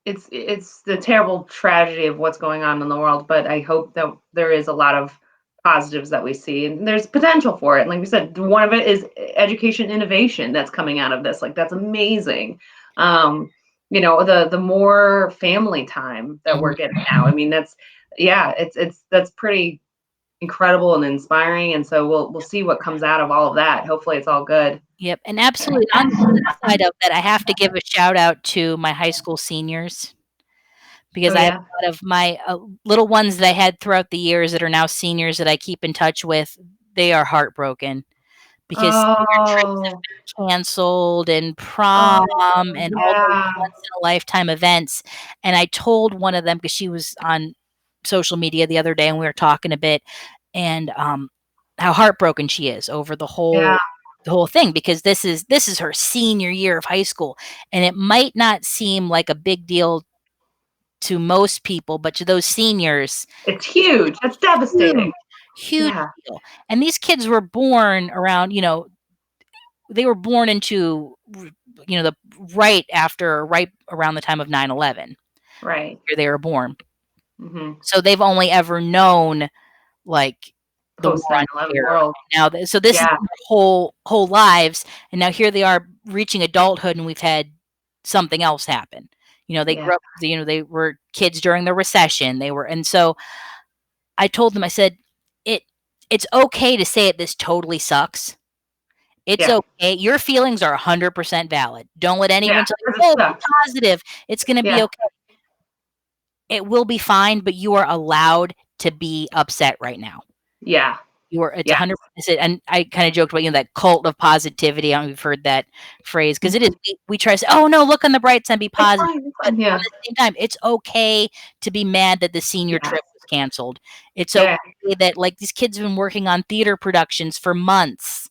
it's the terrible tragedy of what's going on in the world, but I hope that there is a lot of positives that we see, and there's potential for it. And like we said, one of it is education innovation that's coming out of this. Like that's amazing. Um, the more family time that we're Mhm. getting now. I mean, that's pretty incredible and inspiring. And so we'll see what comes out of all of that. Hopefully, it's all good. Yep, and absolutely. On the flip side of that, I have to give a shout out to my high school seniors, Oh because I have yeah. a lot of my little ones that I had throughout the years that are now seniors that I keep in touch with. They are heartbroken because senior trips Oh. have been canceled, and Oh prom, and all those yeah. once in a lifetime events. And I told one of them, because she was on social media the other day and we were talking a bit, and how heartbroken she is over Yeah. the whole thing, because this is her senior year of high school, and it might not seem like a big deal to most people, but to those seniors, It's it's huge. That's a devastating. huge Yeah. deal. And these kids were born around, they were born into, the right around the time of 9/11. Right. Here they were born. Mhm. So they've only ever known, like, the war Post on 9/11 terror. world. Now, so this is Yeah. their whole lives, and now here they are reaching adulthood, and we've had something else happen. They Yeah. grew up, they were kids during the recession. And so I told them, I said, "It it's okay to say it. This totally sucks. It's Yeah. okay. Your feelings are 100% valid. Don't let Yeah. anyone tell you, 'Cause it oh, be sucks. positive. It's gonna be Yeah. okay. It will be fine, but you are allowed to be upset right now. Yeah. It's Yeah. 100%." And I kinda joked about, that cult of positivity. I don't know if you've heard that phrase, because it is. Mhm. We try to say, "Oh, no, look on the bright side, be It's positive." fine. It's But fine. at Yeah. the same time, it's okay to be mad that the senior Yes. trip was canceled. It's Yeah. okay that, like, these kids have been working on theater productions for months,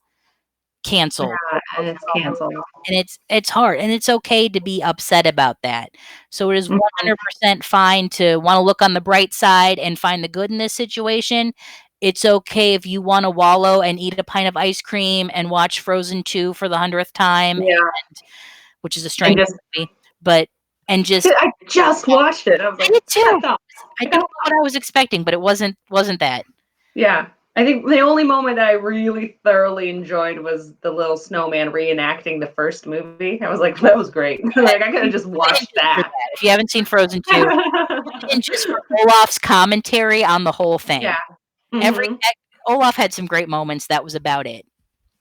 canceled or Yeah. And it's postponed. canceled. And it's hard, and it's okay to be upset about that. So it is Mhm. 100% fine to wanna look on the bright side and find the good in this situation. It's okay if you wanna wallow and eat a pint of ice cream and watch Frozen 2 for the 100th time, Yeah. which is a And strange just movie, but and just I just watched it. I was I like, did "That's too. all. I I don't gotta know what I was expecting, but it wasn't that. Yeah. I think the only moment that I really thoroughly enjoyed was the little snowman reenacting the first movie. I was like, "That was great." Like, I coulda just Tune in watched just for that. that. If you haven't seen Frozen 2, tune in just for Olaf's commentary on the whole Yeah. thing. Every Mhm. Olaf had some great moments, that was about it.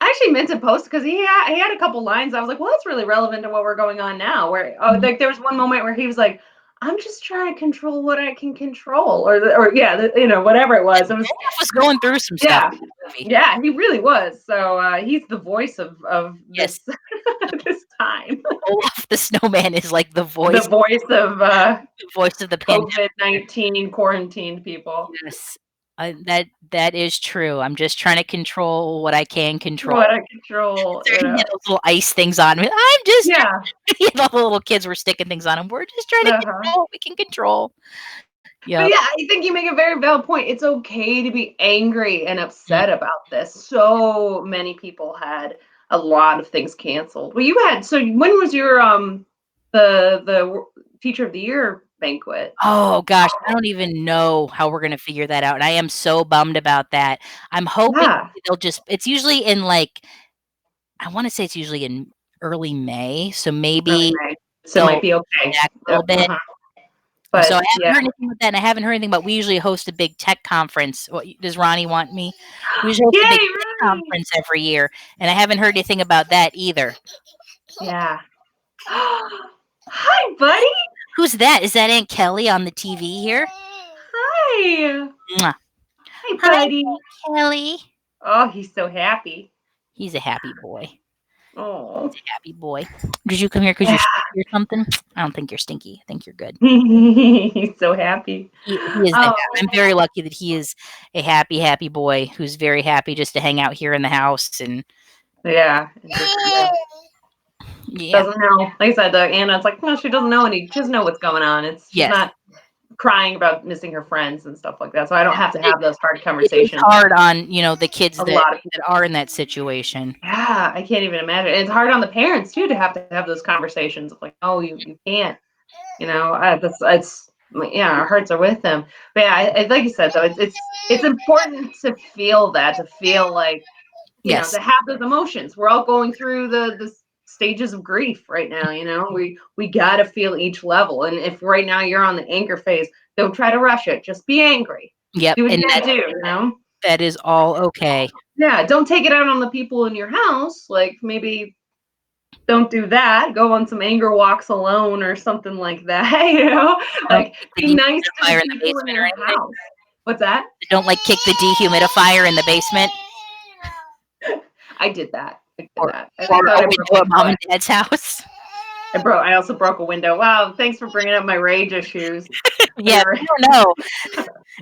I actually meant to post because he had a couple lines. I was like, "Well, that's really relevant to what we're going on now." Where Mhm. like there was one moment where he was like, "I'm just trying to control what I can control," or yeah, whatever it was. It was Olaf was going through some stuff yeah, in that movie. yeah, he really was. So he's the voice of Yes, this this time, Olaf the snowman is like the the voice of the pandemic. COVID-19 quarantined people. Yes, that is true. I'm just trying to control what I can control. What I control, He had those little ice things on him. I'm just Yeah. all the little kids were sticking things on him. We're just trying to Uh-huh. control what we can control. But Yep. yeah, I think you make a very valid point. It's okay to be angry and Mm. upset about this. So many people had a lot of things canceled. Well, you had so when was your teacher of the year banquet? Oh gosh, I don't even know how we're gonna figure that out, and I am so bummed about that. I'm hoping Yeah, they'll just it's usually in, like, I wanna say it's usually in early May, so early maybe May. So it might they'll be okay. back a little Yep. bit. So I But haven't yeah. heard anything about that, and I haven't heard anything about, we usually host a big tech conference. Does Ronnie want me? We usually host a big Yay, tech Ronnie. conference every year, and I haven't heard anything about that either. Yeah. Hi, buddy. Who's that? Is that Aunt Kelly on the TV here? Hi. Mwah. Hi, Hi, buddy. Aunt Kelly. Oh, he's so happy. He's a happy boy. Oh. He's a happy boy. Did you come here because you're stinky or something? I don't think you're stinky. I think you're good. He's so happy. He is. Oh. I'm very lucky that he is a happy boy who's very happy just to hang out here in the house and Yeah. yeah. Doesn't know. Like I said, Anna's like, no, she doesn't know she doesn't know what's going on. She's not crying about missing her friends and stuff like that. So I don't have to have those hard conversations. It's hard on, the kids A that lot of people. are in that situation. Yeah, I can't even imagine. It's hard on the parents too to have those conversations of like, oh, you can't, our hearts are with them. But yeah, like you said though, it's important to feel like, to have those emotions. We're all going through the stages of grief right now. We got to feel each level. And if right now you're on the anger phase, don't try to rush it. Just be angry. Yep. Do what you gotta do. That is all okay. Yeah. Don't take it out on the people in your house. Like maybe don't do that. Go on some anger walks alone or something like that. Like be nice to the people in your house. What's that? Don't kick the dehumidifier in the basement. I did that. Or mom and dad's house. I also broke a window. Wow, thanks for bringing up my rage issues. Yeah, I don't know.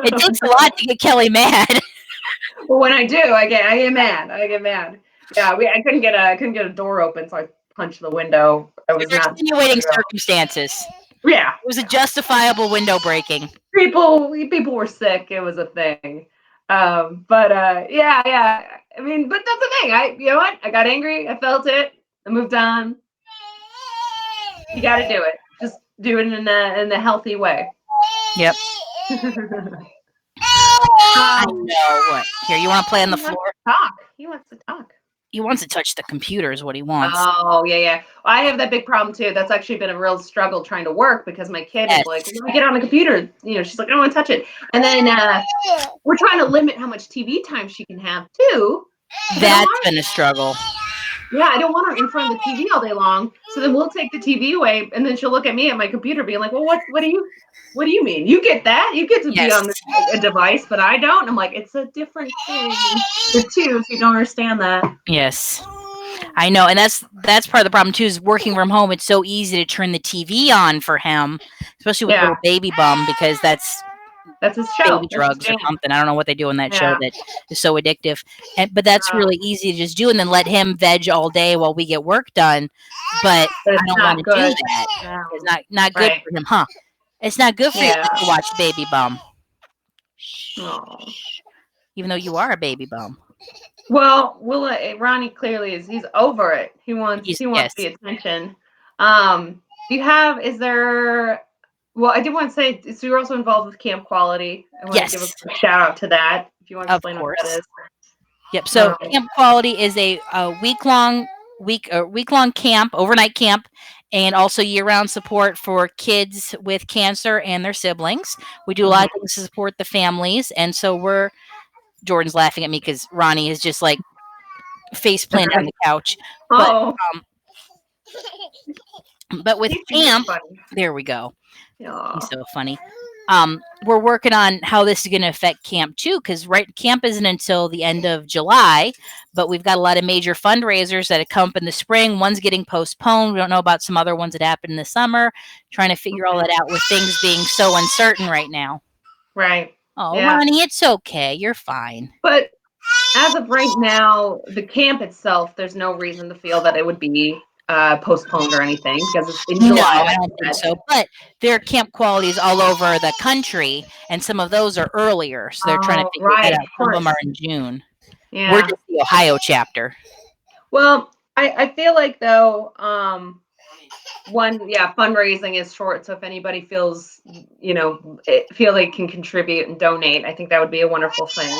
It takes a lot to get Kelly mad. Well, when I do, I get mad. Yeah, I couldn't get a door open, so I punched the window. I was not extenuating circumstances. Yeah, it was a justifiable window breaking. People were sick. It was a thing. Yeah. I mean, but that's the thing. You know what? I got angry. I felt it. I moved on. You got to do it. Just do it in a healthy way. Yep. I know what. Here, you want to play on the floor? He wants to talk. He wants to touch the computer is what he wants. Oh, yeah. Well, I have that big problem too. That's actually been a real struggle trying to work because my kid is like, let me get on the computer. She's like, I don't want to touch it. And then we're trying to limit how much TV time she can have too. That's been a struggle. Yeah, I don't want her in front of the TV all day long. So then we'll take the TV away, and then she'll look at me at my computer, being like, "Well, what do you mean? You get that? You get to be on a device, but I don't." I'm like, "It's a different thing. You're two, so you don't understand that." Yes, I know, and that's part of the problem too. Is working from home. It's so easy to turn the TV on for him, especially with little baby bum, because that's his show. Baby drugs or something. I don't know what they do in that show that is so addictive. But that's really easy to just do and then let him veg all day while we get work done. But I don't want to do that. Yeah. It's not good for him, huh? It's not good for you to watch Baby Bum. Aww. Even though you are a baby bum. Well, Ronnie clearly he's over it. He wants the attention. Well, I did want to say, so you're also involved with Camp Quality. I want to give a shout out to that. If you want to explain what that is. Yep. So Camp Quality is a week-long camp, overnight camp, and also year-round support for kids with cancer and their siblings. We do a lot of things to support the families, and so Jordan's laughing at me because Ronnie is just like face planted on the couch. But with camp, there we go. Aww. He's so funny. We're working on how this is going to affect camp too, because camp isn't until the end of July, but we've got a lot of major fundraisers that have come up in the spring. One's getting postponed. We don't know about some other ones that happened in the summer. Trying to figure all that out with things being so uncertain right now. Right. Oh, yeah. Ronnie, it's okay. You're fine. But as of right now, the camp itself, there's no reason to feel that it would be postponed or anything because it's in July. No, I don't think so. But there are camp qualities all over the country, and some of those are earlier. So they're trying to figure that out. Some of them are in June. Yeah. We're just the Ohio chapter. Well, I feel like though, fundraising is short. So if anybody feels, feel they can contribute and donate, I think that would be a wonderful thing.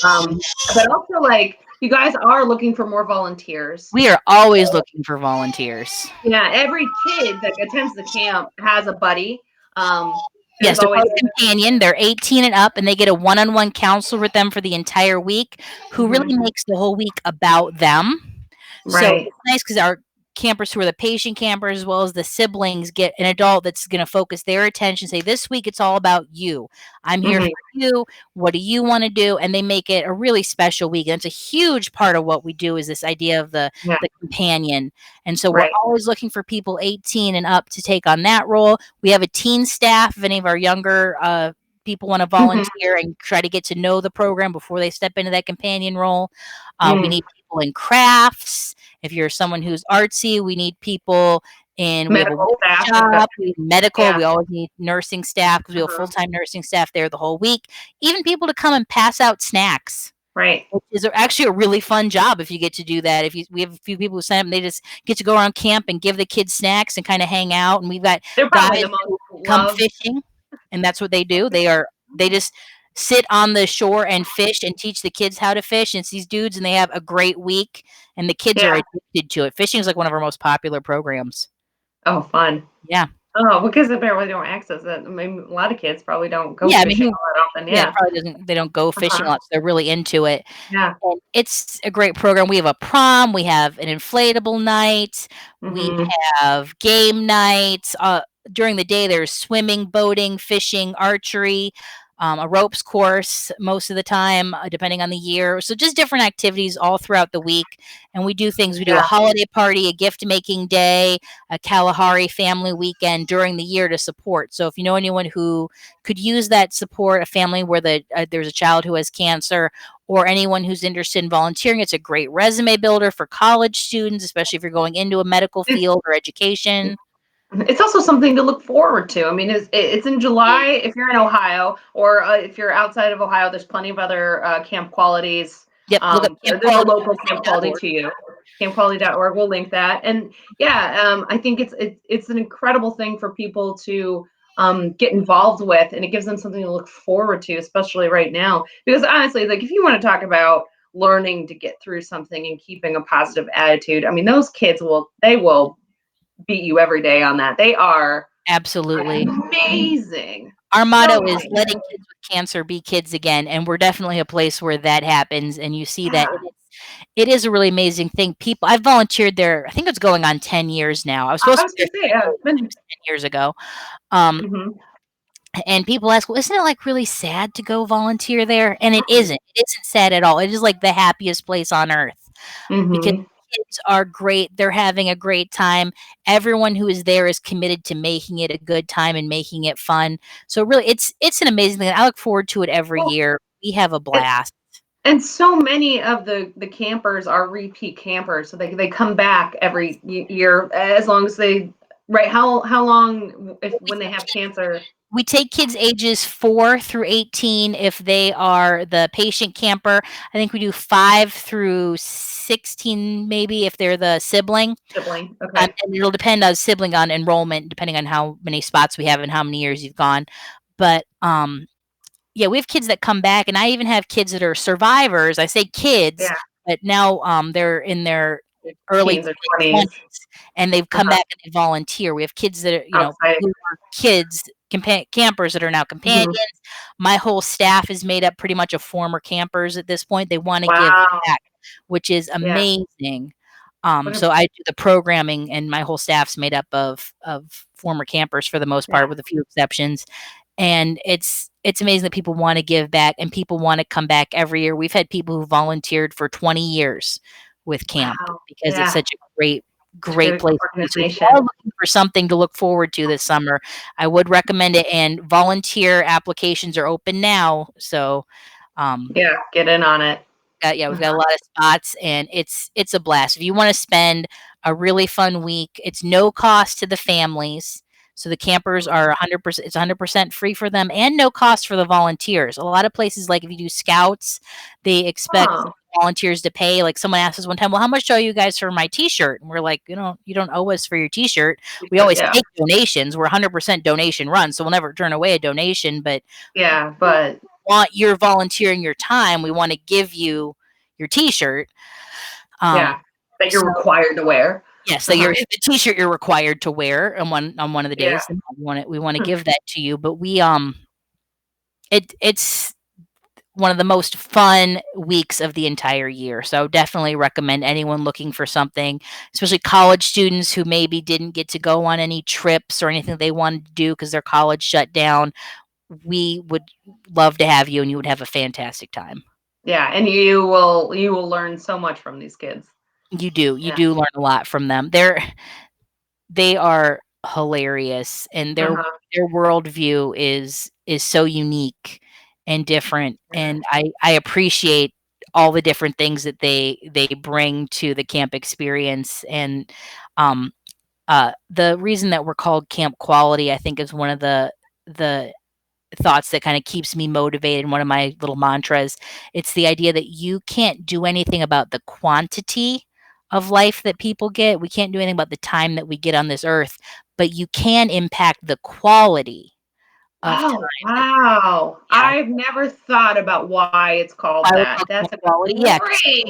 But also you guys are looking for more volunteers. We are always looking for volunteers. Yeah, every kid that attends the camp has a buddy. Yes, a companion. They're 18 and up, and they get a one-on-one counselor with them for the entire week, who really makes the whole week about them. Right. So it's nice because campers who are the patient campers, as well as the siblings, get an adult that's going to focus their attention, say, this week it's all about you. I'm here for you. What do you want to do? And they make it a really special week. And it's a huge part of what we do is this idea of the companion. And so we're always looking for people 18 and up to take on that role. We have a teen staff. If any of our younger people want to volunteer and try to get to know the program before they step into that companion role. We need people in crafts. If you're someone who's artsy, we need people in medical staff. We need medical. Yeah. We always need nursing staff because we have full-time nursing staff there the whole week. Even people to come and pass out snacks. Right. Which is actually a really fun job if you get to do that. We have a few people who sign up and they just get to go around camp and give the kids snacks and kind of hang out. And we've got guys who come fishing, and that's what they do. They just sit on the shore and fish and teach the kids how to fish. And it's these dudes, and they have a great week, and the kids are addicted to it. Fishing is like one of our most popular programs. Oh, fun. Yeah. Oh, because apparently they don't access it. I mean, a lot of kids probably don't go fishing that often. They don't go fishing a lot, so they're really into it. Yeah. And it's a great program. We have a prom, we have an inflatable night, we have game nights. During the day, there's swimming, boating, fishing, archery, a ropes course most of the time, depending on the year. So just different activities all throughout the week. And we do things. We do a holiday party, a gift-making day, a Kalahari family weekend during the year to support. So if you know anyone who could use that support, a family where there's a child who has cancer, or anyone who's interested in volunteering, it's a great resume builder for college students, especially if you're going into a medical field or education. It's also something to look forward to. I mean, it's in July if you're in Ohio, or if you're outside of Ohio, there's plenty of other Camp Qualities. Yep, look up there's a local Camp Quality to you. CampQuality.org. We'll link that. And I think it's an incredible thing for people to get involved with, and it gives them something to look forward to, especially right now. Because honestly, like if you want to talk about learning to get through something and keeping a positive attitude, I mean, those kids will beat you every day on that. They are absolutely amazing. Our motto is letting kids with cancer be kids again, and we're definitely a place where that happens, and you see that it is a really amazing thing. I've volunteered there. I think it's going on 10 years now. I was supposed to say 10 years ago. And people ask, well, isn't it like really sad to go volunteer there? And it isn't. It isn't sad at all. It is like the happiest place on earth because kids are great. They're having a great time. Everyone who is there is committed to making it a good time and making it fun. So really, it's an amazing thing. I look forward to it every year. We have a blast. And so many of the campers are repeat campers, so they come back every year as long as they. Right? How long when they have cancer? We take kids ages 4 through 18 if they are the patient camper. I think we do 5 through 16 maybe if they're the sibling. Okay. And it'll depend on sibling on enrollment, depending on how many spots we have and how many years you've gone. But we have kids that come back, and I even have kids that are survivors. I say kids, but now they're in their early 20s, and they've come back and they volunteer. We have kids that are, who are kids, campers that are now companions. My whole staff is made up pretty much of former campers at this point. They want to give back, which is amazing. So I do the programming, and my whole staff's made up of former campers for the most part, with a few exceptions. And it's amazing that people want to give back, and people want to come back every year. We've had people who volunteered for 20 years with camp because it's such a great place. So if you're looking for something to look forward to this summer, I would recommend it. And volunteer applications are open now. So get in on it. We've got a lot of spots, and it's a blast. If you want to spend a really fun week, it's no cost to the families. So the campers are 100%, it's 100% free for them, and no cost for the volunteers. A lot of places, like if you do scouts, they expect volunteers to pay. Like someone asked us one time, well, how much do you guys for my t-shirt? And we're like, you don't owe us for your t-shirt. We always take donations. We're 100% donation run. So we'll never turn away a donation, but we want your volunteering your time. We want to give you your t-shirt. That you're required to wear. Yes, so the t-shirt you're required to wear on one of the days. And we want to give that to you, but we one of the most fun weeks of the entire year. So definitely recommend anyone looking for something, especially college students who maybe didn't get to go on any trips or anything they wanted to do because their college shut down. We would love to have you, and you would have a fantastic time. Yeah, and you will learn so much from these kids. You Yeah. do learn a lot from them. They are hilarious, and Uh-huh. their worldview is so unique and different, Yeah. and I appreciate all the different things that they bring to the camp experience, and, um, the reason that we're called Camp Quality, I think, is one of the thoughts that kinda keeps me motivated, one of my little mantras. It's the idea that you can't do anything about the quantity of life that people get. We can't do anything about the time that we get on this earth, but you can impact the quality of Oh, time that wow. yeah, I've never thought about why it's called why we're that. called That's camp a quality. Yeah, great.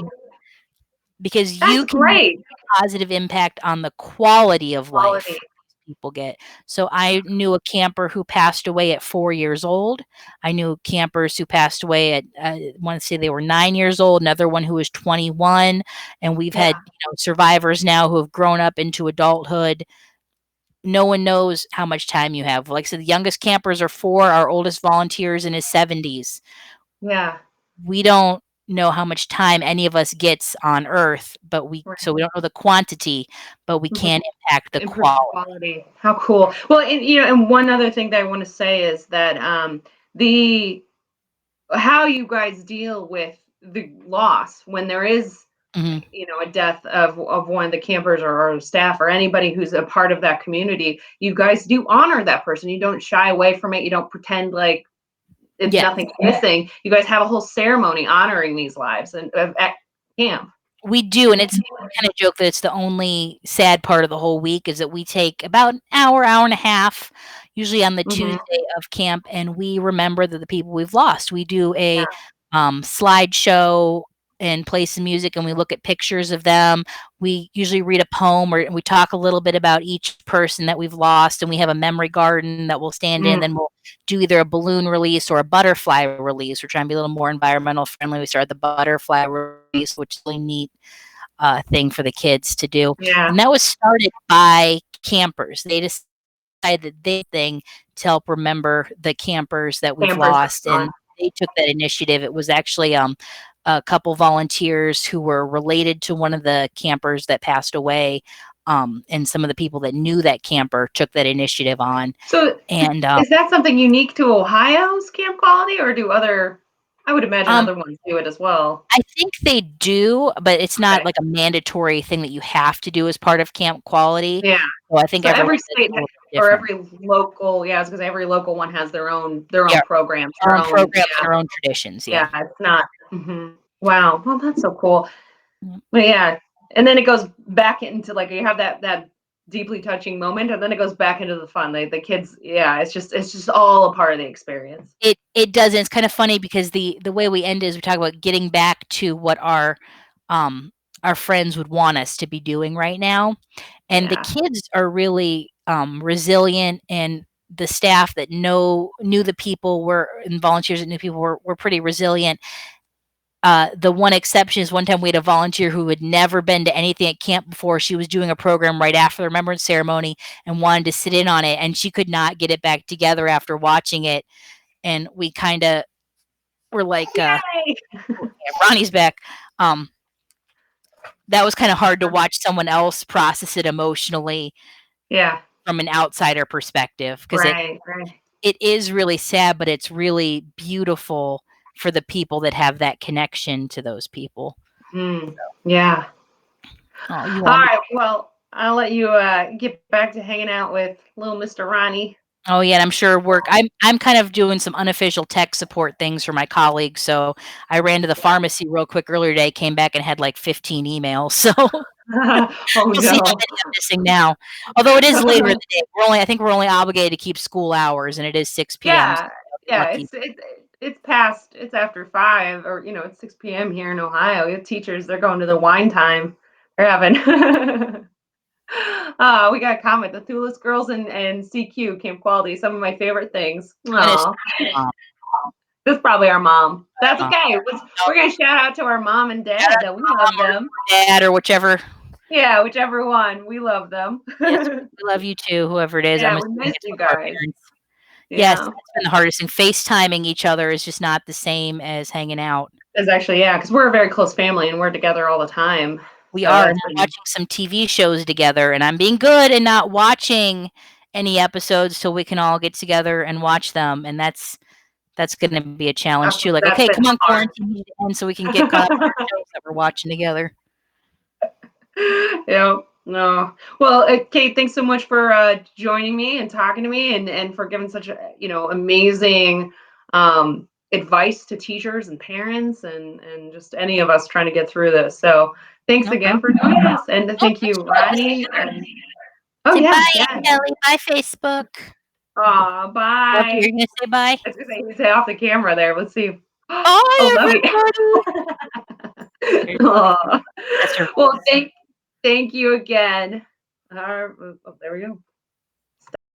because That's you can make great. a positive impact on the quality of Quality. life people get. So I knew a camper who passed away at 4 years old. I knew campers who passed away at, I wanna say they were 9 years old, another one who was 21, and we've Yeah. had, survivors now who have grown up into adulthood. No one knows how much time you have. Like I said, the youngest campers are 4, our oldest volunteer is in his 70s. Yeah. We don't know how much time any of us gets on Earth, but Right. we don't know the quantity, but we Mhm. can impact the Improve the quality. quality. How cool. Well, and one other thing that I want to say is that the how you guys deal with the loss when there is Mhm. a death of one of the campers or staff or anybody who's a part of that community. You guys do honor that person. You don't shy away from it. You don't pretend like it's Yeah. nothing's missing. You guys have a whole ceremony honoring these lives and at camp. We do, and it's kinda joke that it's the only sad part of the whole week is that we take about an hour, hour and a half, usually on the Hmm. Tuesday of camp, and we remember the people we've lost. We do Yeah. a, slideshow and play some music, and we look at pictures of them. We usually read a poem, or we talk a little bit about each person that we've lost, and we have a memory garden that we'll stand in, Mm, then we'll do either a balloon release or a butterfly release. We're trying to be a little more environmental friendly. We started the butterfly release, which is really neat thing for the kids to do. yeah. And that was started by campers. They decided that they thing to help remember the campers that we've Campers lost, are and gone. they took that initiative. It was actually a couple volunteers who were related to one of the campers that passed away. And some of the people that knew that camper took that initiative on. So And is that something unique to Ohio's camp quality, or do other? I would imagine um, other ones do it as well. I think they do, but it's not Okay. like a mandatory thing that you have to do as part of camp quality. Yeah. So I think So everyone every does it state a little bit or different. every local, yeah, I was gonna say every local one has their own Yeah, programs, our their own own, programs and our own traditions, yeah. yeah, it's not. Wow. Well, that's so cool. Mm. But yeah, and then it goes back into like you have that deeply touching moment, and then it goes back into the fun. The kids, yeah, it's just all a part of the experience. It does, and it's kind of funny because the way we end is we talk about getting back to what um, our friends would want us to be doing right now, and the Yeah. kids are really, resilient, and the staff that knew the people were and volunteers that knew people were pretty resilient. The one exception is one time we had a volunteer who had never been to anything at camp before. She was doing a program right after the remembrance ceremony and wanted to sit in on it, and she could not get it back together after watching it. And we kinda were like, Yay! yeah, Ronnie's back. Um, that was kinda hard to watch someone else process it emotionally Yeah. from an outsider perspective because Right. Right. it is really sad, but it's really beautiful for the people that have that connection to those people. Mm, yeah. Oh, you All want me right. Well, I'll let you get back to hanging out with little Mr. Ronnie. Oh, yeah, and I'm sure work I'm kind of doing some unofficial tech support things for my colleagues, so I ran to the pharmacy real quick earlier today, came back and had, like, 15 emails, so Oh we'll see how no. many I'm missing now. Although it is later in the day, I think we're only obligated to keep school hours, and it is 6 PM, so Yeah. I'll get Yeah. lucky. It's past. It's after 5, or it's 6 p.m. here in Ohio. We have teachers. They're going to their wine time. They're having. We got a comment. The Thewlis girls and CQ Camp Quality. Some of my favorite things. And it's Oh. That's probably our mom. That's Mom. okay. We're gonna shout out to our mom and dad though. We love them. Dad or whichever. Yeah, whichever one. We love them. Yes, we love you too, whoever it is. I'm Yeah, we assuming miss it's you one of our guys. parents. Yes, Yeah. that's been the hardest thing. FaceTiming each other is just not the same as hanging out. It's actually, yeah, because we're a very close family and we're together all the time. We So are, and it's we're been watching some TV shows together, and I'm being good and not watching any episodes till we can all get together and watch them, and that's gonna be a challenge too. Like, that's okay, been come on, hard. quarantine needs to end so we can get caught up on the shows that we're watching together. Yeah. No. Well, Kate, thanks so much for joining me and talking to me and for giving such amazing advice to teachers and parents and just any of us trying to get through this. So thanks No again problem. for joining us, and Oh, thank thanks you, for letting me Ronnie. say hi. Oh Say yeah, bye, yeah. Aunt Kelly. Bye, Facebook. Aw, Love you. bye. You're gonna say bye? I was gonna say you say off the camera there. Let's see. Oh, Bye, love you. everybody. There's Mommy's. Aw. That's her Well, voice. thank you again. Oh, there we go.